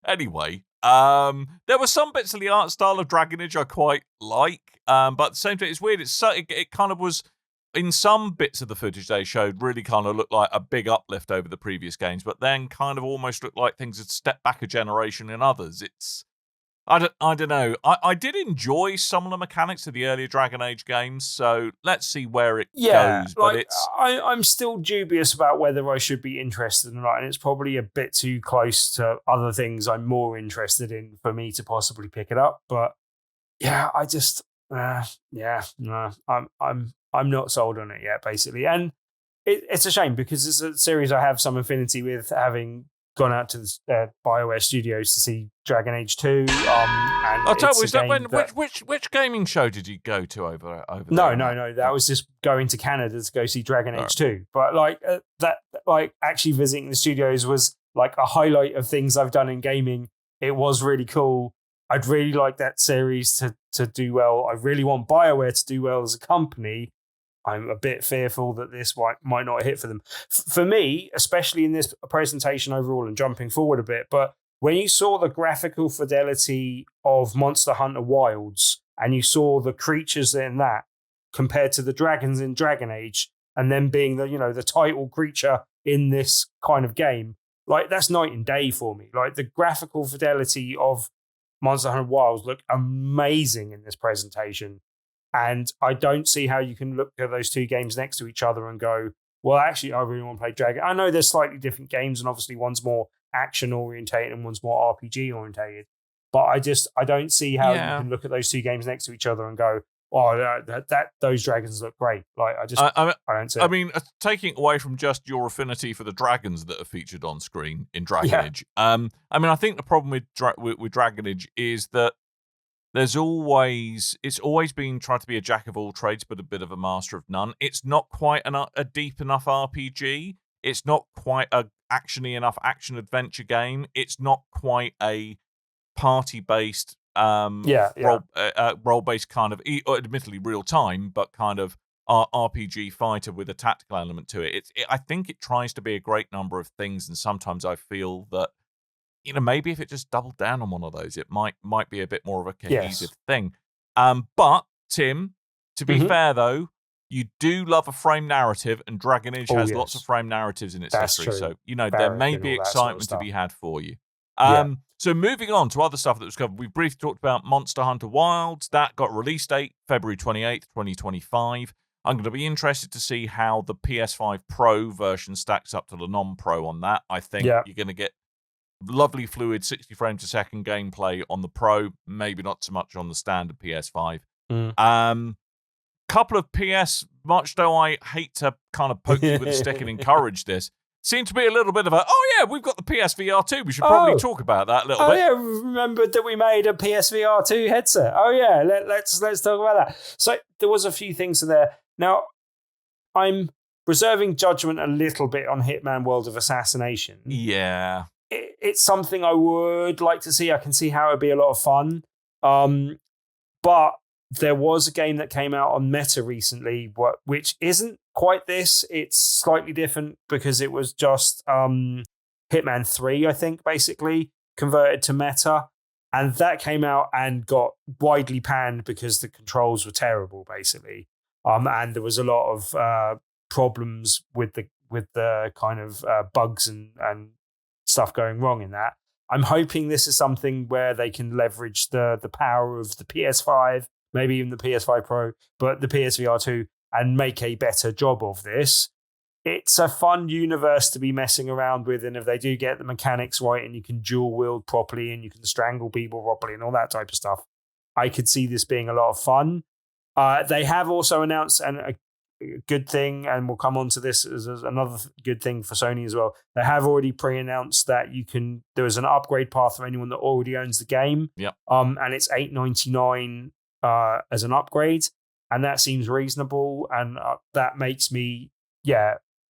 anyway, there were some bits of the art style of Dragonage I quite like, but at the same time, it's weird. It kind of was, in some bits of the footage they showed, really kind of looked like a big uplift over the previous games, but then kind of almost looked like things had stepped back a generation in others. I don't know. I did enjoy some of the mechanics of the earlier Dragon Age games, so let's see where it goes. But I'm still dubious about whether I should be interested or not, and it's probably a bit too close to other things I'm more interested in for me to possibly pick it up. But yeah, I just I'm not sold on it yet, basically, and it's a shame because it's a series I have some affinity with, having gone out to the BioWare studios to see Dragon Age 2. And I'll tell you, which gaming show did you go to over there? No. That was just going to Canada to go see Dragon Age 2. But actually visiting the studios was like a highlight of things I've done in gaming. It was really cool. I'd really like that series to do well. I really want BioWare to do well as a company. I'm a bit fearful that this might not hit for them. For me, especially in this presentation overall, and jumping forward a bit, but when you saw the graphical fidelity of Monster Hunter Wilds and you saw the creatures in that compared to the dragons in Dragon Age, and then being the title creature in this kind of game, like that's night and day for me. Like the graphical fidelity of Monster Hunter Wilds look amazing in this presentation. And I don't see how you can look at those two games next to each other and go, well, actually, I really want to play Dragon. I know there's slightly different games, and obviously one's more action orientated and one's more RPG orientated. But I don't see how you can look at those two games next to each other and go, oh, those dragons look great. Like I don't see it. I mean, taking away from just your affinity for the dragons that are featured on screen in Dragon Age, I mean, I think the problem with Dragon Age is that it's always been tried to be a jack of all trades, but a bit of a master of none. It's not quite a deep enough RPG. It's not quite a actiony enough action adventure game. It's not quite a party based, role based kind of, admittedly real time, but kind of RPG fighter with a tactical element to it. I think it tries to be a great number of things, and sometimes I feel that, maybe if it just doubled down on one of those, it might be a bit more of a cohesive thing. But Tim, to be fair though, you do love a frame narrative, and Dragon Age has lots of frame narratives in its history. True. So, there may be excitement to be had for you. So moving on to other stuff that was covered, we briefly talked about Monster Hunter Wilds. That got release date February 28th, 2025. I'm going to be interested to see how the PS5 Pro version stacks up to the non-Pro on that. I think you're going to get lovely fluid 60 frames a second gameplay on the Pro, maybe not so much on the standard PS5. Couple of much though I hate to kind of poke you with a stick and encourage this, seemed to be a little bit of we've got the PSVR 2. We should probably talk about that a little bit. Oh yeah, remembered that we made a PSVR 2 headset. Oh yeah, let's talk about that. So there was a few things there. Now, I'm reserving judgment a little bit on Hitman World of Assassination. Yeah. It's something I would like to see. I can see how it'd be a lot of fun. But there was a game that came out on Meta recently, which isn't quite this. It's slightly different because it was just Hitman 3, I think, basically converted to Meta. And that came out and got widely panned because the controls were terrible, basically. And there was a lot of problems with the kind of bugs and stuff going wrong in that. I'm hoping this is something where they can leverage the power of the PS5, maybe even the PS5 Pro, but the PSVR 2, and make a better job of this. It's a fun universe to be messing around with, and if they do get the mechanics right and you can dual wield properly and you can strangle people properly and all that type of stuff, I could see this being a lot of fun. They have also announced a good thing, and we'll come on to this as another good thing for Sony as well. They have already pre-announced that there is an upgrade path for anyone that already owns the game. Yep. And it's $8.99 as an upgrade, and that seems reasonable, and that makes me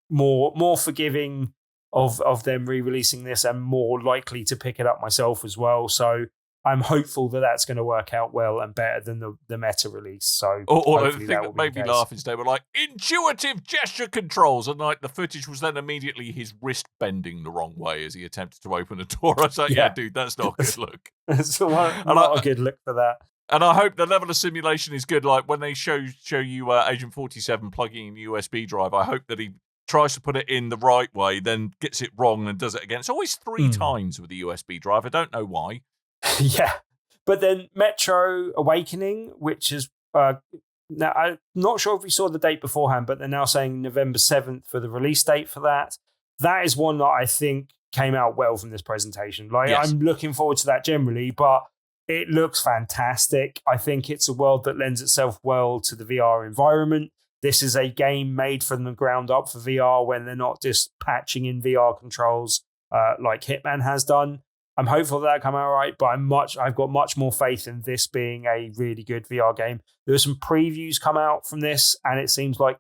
more forgiving of them re-releasing this, and more likely to pick it up myself as well. So I'm hopeful that that's going to work out well and better than the Meta release. So, or the thing that made me laugh is they were like, intuitive gesture controls, and like the footage was then immediately his wrist bending the wrong way as he attempted to open a door. I was like, yeah dude, that's not a good look. It's not a good look for that. And I hope the level of simulation is good. Like when they show you Agent 47 plugging in the USB drive, I hope that he tries to put it in the right way, then gets it wrong and does it again. It's always 3 times with the USB drive. I don't know why. Yeah. But then Metro Awakening, which is now I'm not sure if we saw the date beforehand, but they're now saying November 7th for the release date for that. That is one that I think came out well from this presentation. Like I'm looking forward to that generally, but it looks fantastic. I think it's a world that lends itself well to the VR environment. This is a game made from the ground up for VR when they're not just patching in VR controls like Hitman has done. I'm hopeful that come out right, but I've got much more faith in this being a really good VR game. There were some previews come out from this, and it seems like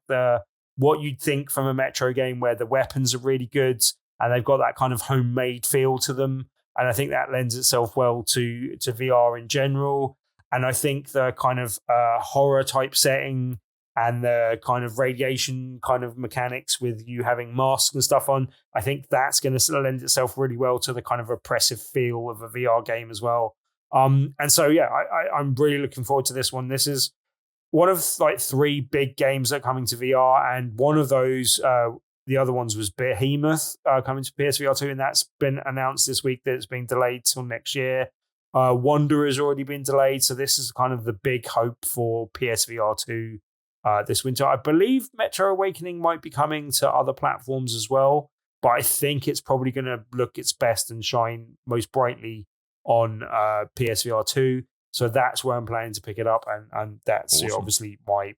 what you'd think from a Metro game where the weapons are really good and they've got that kind of homemade feel to them. And I think that lends itself well to VR in general. And I think the kind of horror type setting and the kind of radiation kind of mechanics with you having masks and stuff on, I think that's going to lend itself really well to the kind of oppressive feel of a VR game as well. And so, yeah, I'm really looking forward to this one. This is one of like 3 big games that are coming to VR, and one of those, the other ones was Behemoth coming to PSVR 2, and that's been announced this week that it's being delayed till next year. Wonder has already been delayed, so this is kind of the big hope for PSVR 2 this winter. I believe Metro Awakening might be coming to other platforms as well, but I think it's probably going to look its best and shine most brightly on PSVR 2. So that's where I'm planning to pick it up, and that's awesome. Obviously my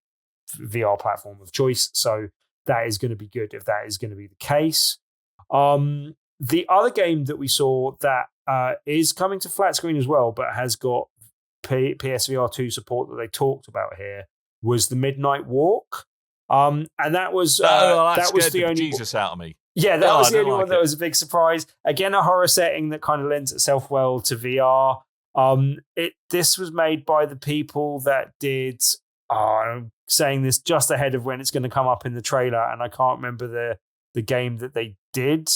VR platform of choice. So that is going to be good if that is going to be the case. The other game that we saw that is coming to flat screen as well, but has got PSVR 2 support that they talked about here, was the Midnight Walk. And that was that was the only Jesus out of me. Yeah, that was the only one that was a big surprise. Again, a horror setting that kind of lends itself well to VR. This was made by the people that did. I'm saying this just ahead of when it's going to come up in the trailer, and I can't remember the game that they did.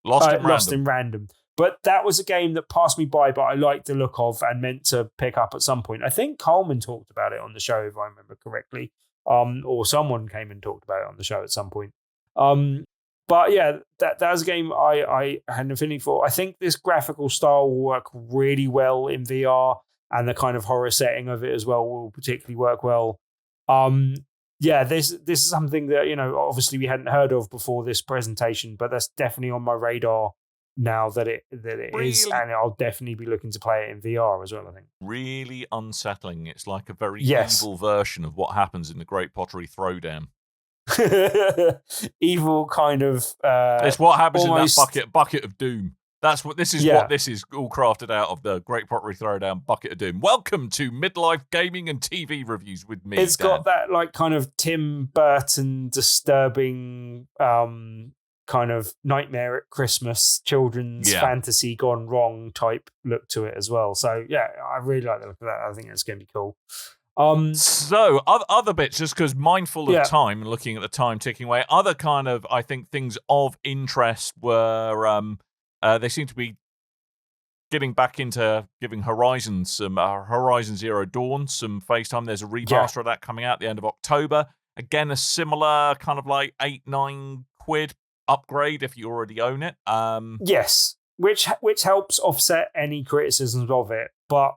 Lost in Random. But that was a game that passed me by, but I liked the look of and meant to pick up at some point. I think Coleman talked about it on the show, if I remember correctly. Or someone came and talked about it on the show at some point. But yeah, that was a game I had an affinity for. I think this graphical style will work really well in VR, and the kind of horror setting of it as well will particularly work well. Yeah, this is something that, obviously we hadn't heard of before this presentation, but that's definitely on my radar now that it really is, and I'll definitely be looking to play it in VR as well, I think. Really unsettling. It's like a very evil version of what happens in the Great Pottery Throwdown. Evil kind of it's what happens almost in that bucket of doom. That's what this is. What this is all crafted out of, the Great Pottery Throwdown bucket of doom. Welcome to Midlife Gaming and TV Reviews with me. It's Dan. got that like kind of Tim Burton disturbing kind of Nightmare at Christmas children's fantasy gone wrong type look to it as well. So yeah, I really like the look of that. I think it's going to be cool. So other bits, just because mindful of time and looking at the time ticking away, other kind of, I think, things of interest were they seem to be getting back into giving Horizon some Horizon Zero Dawn some face time. There's a remaster of that coming out at the end of October. Again, a similar kind of like £8-9 upgrade if you already own it. Yes, which helps offset any criticisms of it. But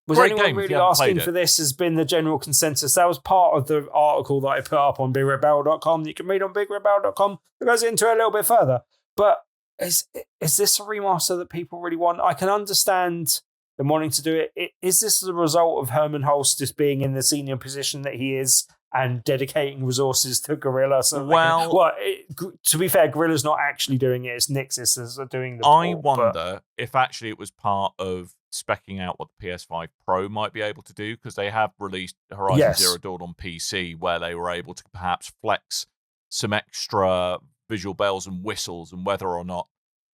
was great anyone game really asking for this? Has been the general consensus. That was part of the article that I put up on BigRedBarrel.com. You can read on BigRedBarrel.com. It goes into it a little bit further. But is this a remaster that people really want? I can understand them wanting to do it. Is this the result of Herman Hulst just being in the senior position that he is and dedicating resources to Guerrilla? So to be fair, Guerrilla's not actually doing it. It's Nixis that's doing the I wonder if actually it was part of speccing out what the PS5 Pro might be able to do, because they have released Horizon Zero Dawn on PC where they were able to perhaps flex some extra visual bells and whistles, and whether or not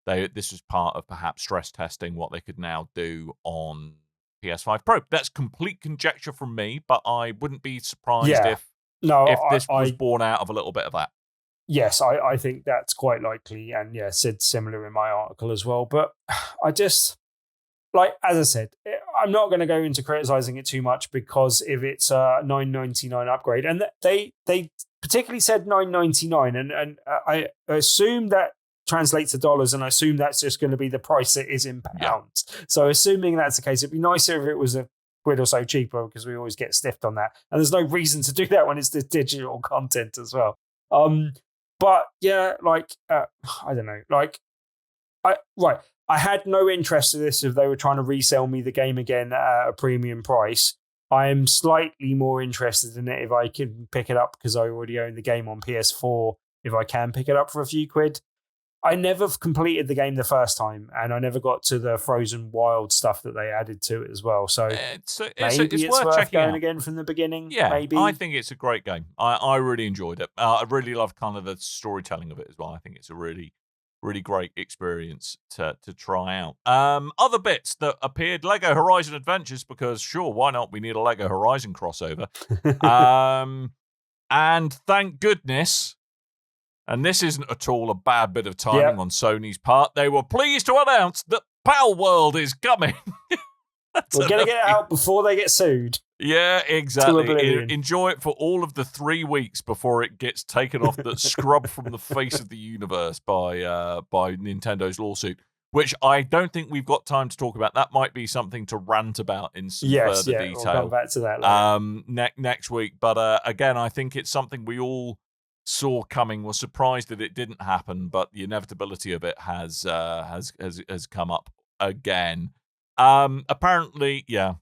this was part of perhaps stress testing what they could now do on PS5 Pro. That's complete conjecture from me, but I wouldn't be surprised if this was born out of a little bit of that. Yes, I think that's quite likely, and said similar in my article as well. But I just, like, as I said, I'm not going to go into criticizing it too much, because if it's a $9.99 upgrade, and they particularly said $9.99, and I assume that translates to dollars, and I assume that's just going to be the price it is in pounds. So assuming that's the case, it'd be nicer if it was a quid or so cheaper, because we always get stiffed on that, and there's no reason to do that when it's the digital content as well. But yeah, like I don't know, like I had no interest in this if they were trying to resell me the game again at a premium price. I am slightly more interested in it if I can pick it up, because I already own the game on PS4. If I can pick it up for a few quid. I never completed the game the first time, and I never got to the Frozen Wild stuff that they added to it as well. So maybe it's worth checking going again from the beginning. Yeah, maybe. I think it's a great game. I really enjoyed it. I really loved kind of the storytelling of it as well. I think it's a really really great experience to try out. Other bits that appeared, Lego Horizon Adventures, because sure, why not? We need a Lego Horizon crossover. And thank goodness, and this isn't at all a bad bit of timing on Sony's part, they were pleased to announce that Pal World is coming. We're going to get it out before they get sued. Yeah, exactly. Enjoy it for all of the 3 weeks before it gets taken off, the scrubbed from the face of the universe by Nintendo's lawsuit, which I don't think we've got time to talk about. That might be something to rant about in some further detail. We'll come back to that later. Next week. But again, I think it's something we all saw coming. Was surprised that it didn't happen, but the inevitability of it has come up again. Apparently, yeah.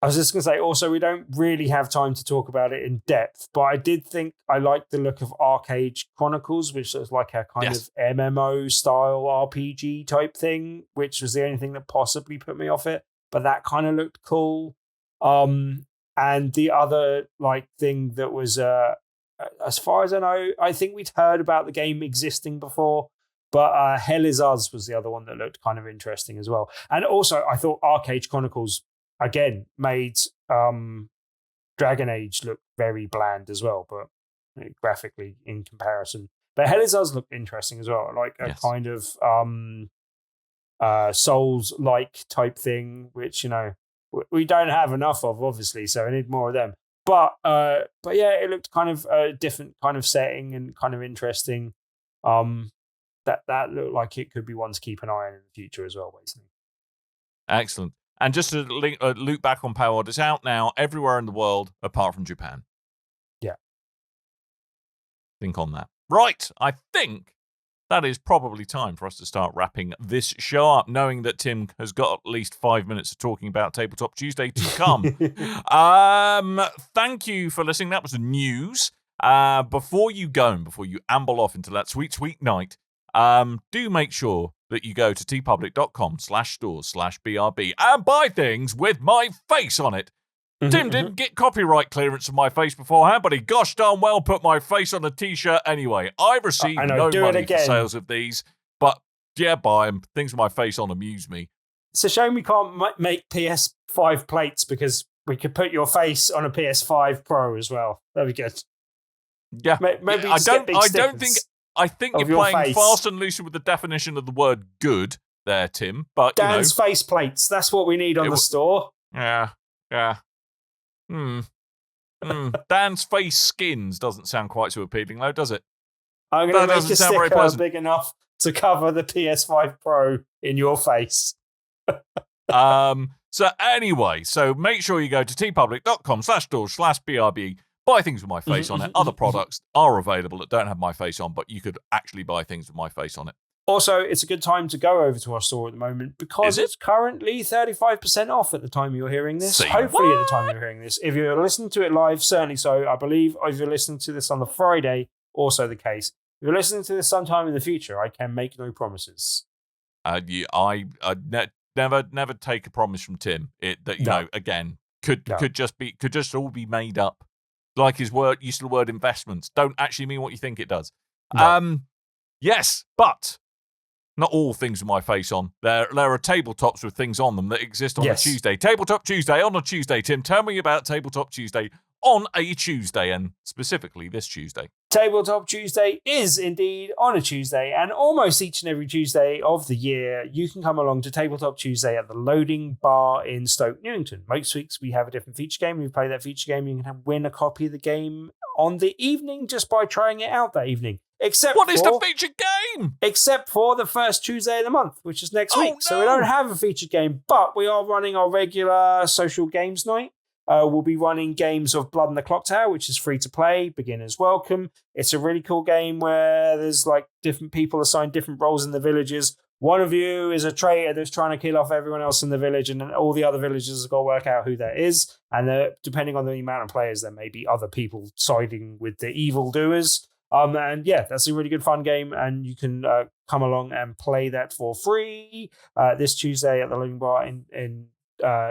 I was just going to say, also, we don't really have time to talk about it in depth, but I did think I liked the look of Arcade Chronicles, which was like a kind of MMO style RPG type thing, which was the only thing that possibly put me off it. But that kind of looked cool. And the other thing that was, as far as I know, I think we'd heard about the game existing before. But Hell Is Us was the other one that looked kind of interesting as well. And also, I thought Arcade Chronicles, again, made Dragon Age look very bland as well, but graphically in comparison. But Hell Is Us looked interesting as well, like a kind of Souls-like type thing, which, we don't have enough of, obviously, so I need more of them. But yeah, it looked kind of a different kind of setting and kind of interesting. That looked like it could be one to keep an eye on in the future as well, basically. Excellent. And just to loop back on Power Word, it's out now everywhere in the world apart from Japan. Yeah. Think on that. Right. I think that is probably time for us to start wrapping this show up, knowing that Tim has got at least 5 minutes of talking about Tabletop Tuesday to come. Thank you for listening. That was the news. Before you go and before you amble off into that sweet, sweet night, do make sure that you go to tpublic.com/stores/BRB and buy things with my face on it. Tim didn't get copyright clearance of my face beforehand, but he gosh darn well put my face on a t-shirt anyway. I received no money for sales of these, but yeah, buy them. Things with my face on amuse me. It's a shame we can't make PS5 plates, because we could put your face on a PS5 Pro as well. That'd be good. Yeah, maybe I think you're playing fast and loose with the definition of the word good there, Tim. But Dan's face plates. That's what we need on the store. Yeah. Dan's face skins doesn't sound quite so appealing, though, does it? I'm going to make a sticker big enough to cover the PS5 Pro in your face. So anyway, make sure you go to tpublic.com/stores/BRB. Buy things with my face on it. Other products are available that don't have my face on, but you could actually buy things with my face on it. Also, it's a good time to go over to our store at the moment, because it's currently 35% off at the time you're hearing this. Hopefully at the time you're hearing this. If you're listening to it live, certainly so. I believe if you're listening to this on the Friday, also the case. If you're listening to this sometime in the future, I can make no promises. Never take a promise from Tim. Again, could just all be made up. Like his use of the word investments don't actually mean what you think it does. No. Yes, but not all things with my face on. There are tabletops with things on them that exist on a Tuesday. Tabletop Tuesday on a Tuesday. Tim, tell me about Tabletop Tuesday on a Tuesday, and specifically this Tuesday. Tabletop Tuesday is indeed on a Tuesday, and almost each and every Tuesday of the year, you can come along to Tabletop Tuesday at the Loading Bar in Stoke, Newington. Most weeks we have a different feature game. We play that feature game. You can win a copy of the game on the evening just by trying it out that evening. What is the featured game? Except for the first Tuesday of the month, which is next week. No. So we don't have a featured game, but we are running our regular social games night. We'll be running games of Blood in the Clock Tower, which is free to play, beginners welcome. It's a really cool game where there's different people assigned different roles in the villages. One of you is a traitor that's trying to kill off everyone else in the village, and then all the other villagers have got to work out who that is. And depending on the amount of players, there may be other people siding with the evildoers. And yeah, that's a really good fun game, and you can come along and play that for free this Tuesday at the Loading Bar in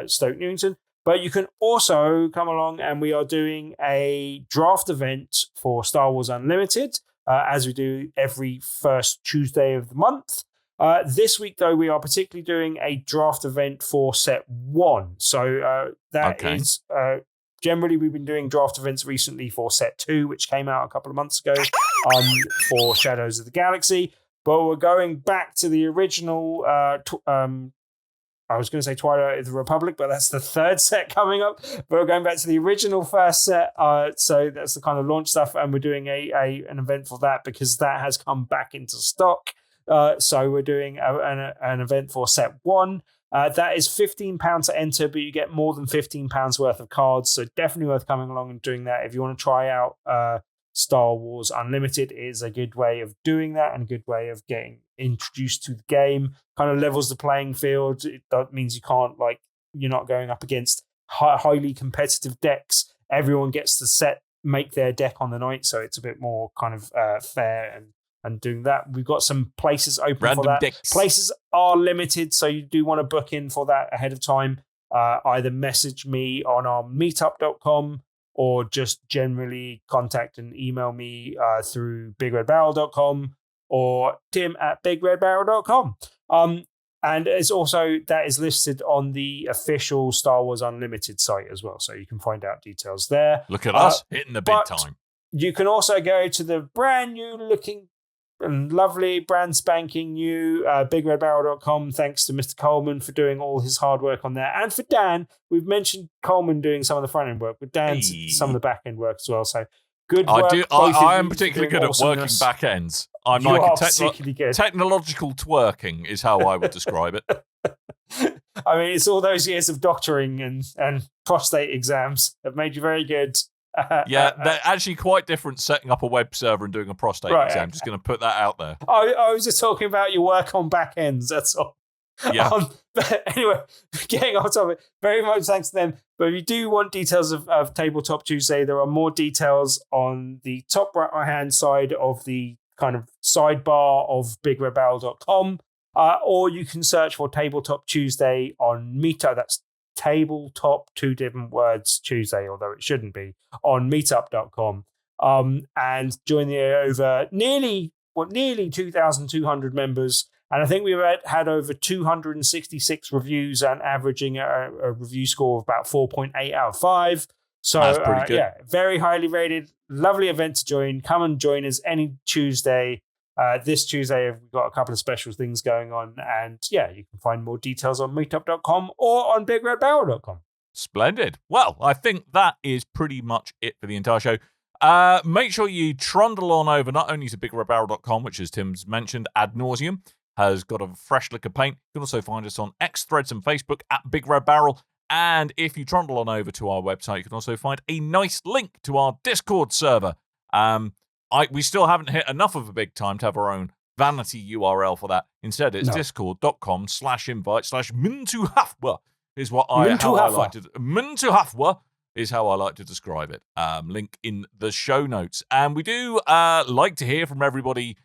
Stoke Newington. But you can also come along, and we are doing a draft event for Star Wars Unlimited. as we do every first Tuesday of the month. This week, though, we are particularly doing a draft event for set 1. So that is... generally, we've been doing draft events recently for set 2, which came out a couple of months ago for Shadows of the Galaxy. But we're going back to the original... I was going to say Twilight of the Republic, but that's the third set coming up. But we're going back to the original first set. So that's the kind of launch stuff. And we're doing an event for that because that has come back into stock. So we're doing an event for set 1. That is £15 to enter, but you get more than £15 worth of cards. So definitely worth coming along and doing that. If you want to try out Star Wars Unlimited, it is a good way of doing that and a good way of getting introduced to the game. Kind of levels the playing field. That means you're not going up against highly competitive decks. Everyone gets to make their deck on the night, so it's a bit more kind of fair and doing that. We've got some places open Random for that. decks. Places are limited, so you do want to book in for that ahead of time. Either message me on our meetup.com or just generally contact and email me through bigredbarrel.com or tim@bigredbarrel.com. And it's also, that is listed on the official Star Wars Unlimited site as well, so you can find out details there. Look at us hitting the big time. You can also go to the brand new looking and lovely, brand spanking new bigredbarrel.com. Thanks to Mr. Coleman for doing all his hard work on there. And for Dan, we've mentioned Coleman doing some of the front end work, but Dan's some of the back end work as well. So good work. I am particularly good at working back ends. I'm you like good. Technological twerking is how I would describe it. I mean, it's all those years of doctoring and prostate exams that made you very good. They're actually quite different setting up a web server and doing a prostate exam. I'm just going to put that out there. I was just talking about your work on back ends, that's all. Yeah. But anyway, getting off topic, very much thanks to them. But if you do want details of Tabletop Tuesday, there are more details on the top right-hand side of the kind of sidebar of bigredbarrel.com, or you can search for Tabletop Tuesday on Meetup. That's Tabletop, 2 different words, Tuesday, although it shouldn't be, on meetup.com. And join the over nearly 2,200 members. And I think we've had over 266 reviews and averaging a review score of about 4.8 out of 5. So that's pretty good. Very highly rated. Lovely event to join. Come and join us any Tuesday. This Tuesday, we've got a couple of special things going on. And you can find more details on meetup.com or on bigredbarrel.com. Splendid. Well, I think that is pretty much it for the entire show. Make sure you trundle on over not only to bigredbarrel.com, which, as Tim's mentioned, ad nauseum, has got a fresh lick of paint. You can also find us on X, Threads, and Facebook at Big Red Barrel. And if you trundle on over to our website, you can also find a nice link to our Discord server. We still haven't hit enough of a big time to have our own vanity URL for that. Instead, it's discord.com/invite/mintuhafwa is what Mintuhafwa is how I like to describe it. Link in the show notes. And we do like to hear from everybody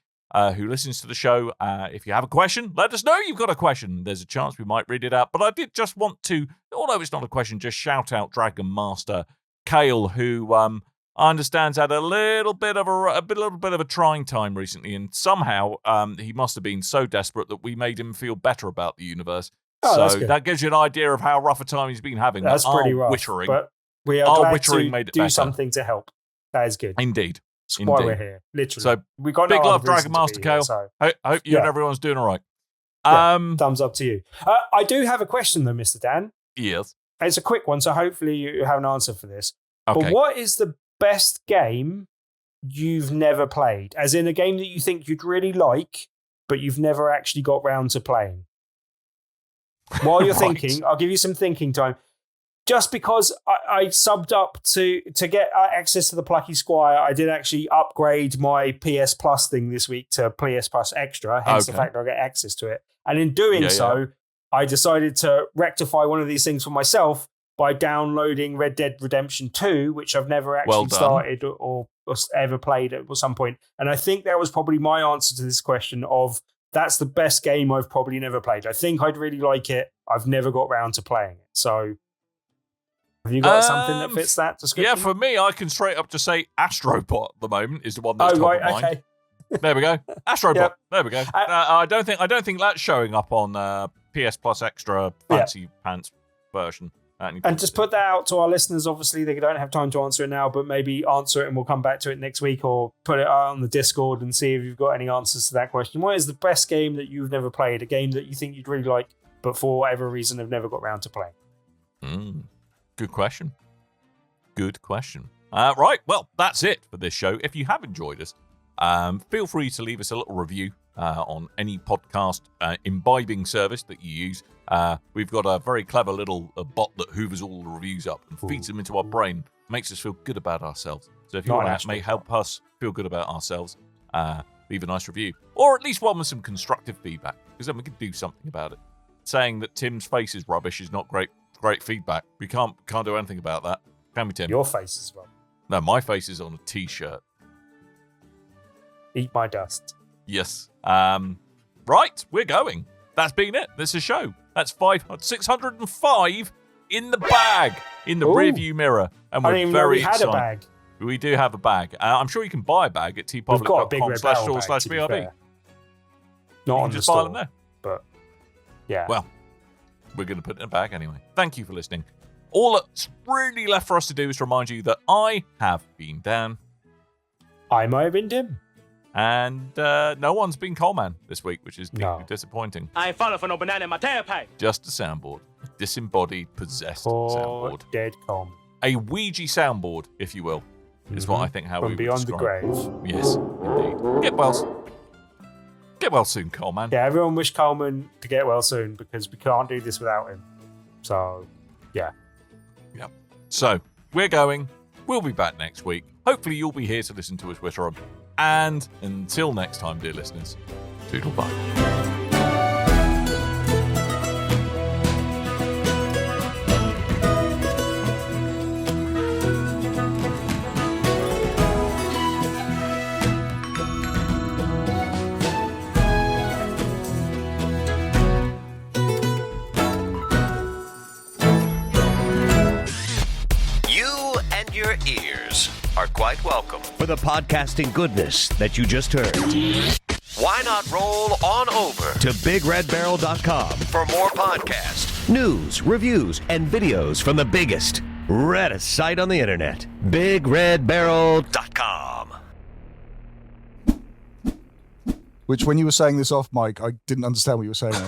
who listens to the show. If you have a question, let us know you've got a question. There's a chance we might read it out. But I did just want to, although it's not a question, just shout out Dragon Master Kale, who I understand's had a little bit of a trying time recently, and somehow he must have been so desperate that we made him feel better about the universe. So that gives you an idea of how rough a time he's been having. That's pretty rough. Wittering. But we are glad to do something to help. That is good. Indeed. That's why we're here, literally. So we got big love, Dragon Master Kale. I hope you and everyone's doing all right. Thumbs up to you. I do have a question, though, Mr. Dan. Yes. It's a quick one, so hopefully you have an answer for this. Okay. But what is the best game you've never played? As in a game that you think you'd really like, but you've never actually got round to playing? While you're thinking, I'll give you some thinking time. Just because I subbed up to get access to the Plucky Squire, I did actually upgrade my PS Plus thing this week to PS Plus Extra, hence the fact that I get access to it. And in doing I decided to rectify one of these things for myself by downloading Red Dead Redemption 2, which I've never actually started or ever played at some point. And I think that was probably my answer to this question of, that's the best game I've probably never played. I think I'd really like it. I've never got round to playing it. So have you got something that fits that description? Yeah, for me, I can straight up just say Astrobot at the moment is the one that's top of mind. Okay. There we go. Astrobot. Yep. There we go. I don't think that's showing up on PS Plus Extra Fancy Pants version. And just put that out to our listeners. Obviously, they don't have time to answer it now, but maybe answer it and we'll come back to it next week, or put it out on the Discord and see if you've got any answers to that question. What is the best game that you've never played? A game that you think you'd really like, but for whatever reason have never got around to playing? Good question. Good question. Right, well, that's it for this show. If you have enjoyed us, feel free to leave us a little review on any podcast imbibing service that you use. We've got a very clever little bot that hoovers all the reviews up and feeds them into our brain, makes us feel good about ourselves. So if you want to help us feel good about ourselves, leave a nice review, or at least one with some constructive feedback, because then we can do something about it. Saying that Tim's face is rubbish is not great feedback. We can't do anything about that, can we, Tim? Your face as well. No, my face is on a t-shirt. Eat my dust. Yes. Right, we're going. That's been it. This is a show. That's 605 in the bag, in the rearview mirror. And we're very excited. We had a bag. We do have a bag. I'm sure you can buy a bag at tpublic.com/store/BRB. Not on just the store, buy them there. But yeah. Well, we're going to put it in a bag anyway. Thank you for listening. All that's really left for us to do is remind you that I have been Dan. I might have been Tim. And no one's been Coleman this week, which is disappointing. I ain't falling for no banana in my tailpipe. Just a soundboard. A disembodied, possessed soundboard. Dead Coleman. A Ouija soundboard, if you will, is what I think how From we would beyond the describe. grave. Yes, indeed. Get well soon, Coleman. Yeah, everyone wish Coleman to get well soon, because we can't do this without him. So, yeah. Yep. So, we're going. We'll be back next week. Hopefully you'll be here to listen to us witter on. And until next time, dear listeners, toodle bye. You and your ears are quite welcome for the podcasting goodness that you just heard. Why not roll on over to BigRedBarrel.com for more podcasts, news, reviews, and videos from the biggest, reddest site on the internet, BigRedBarrel.com. Which, when you were saying this off mic, I didn't understand what you were saying.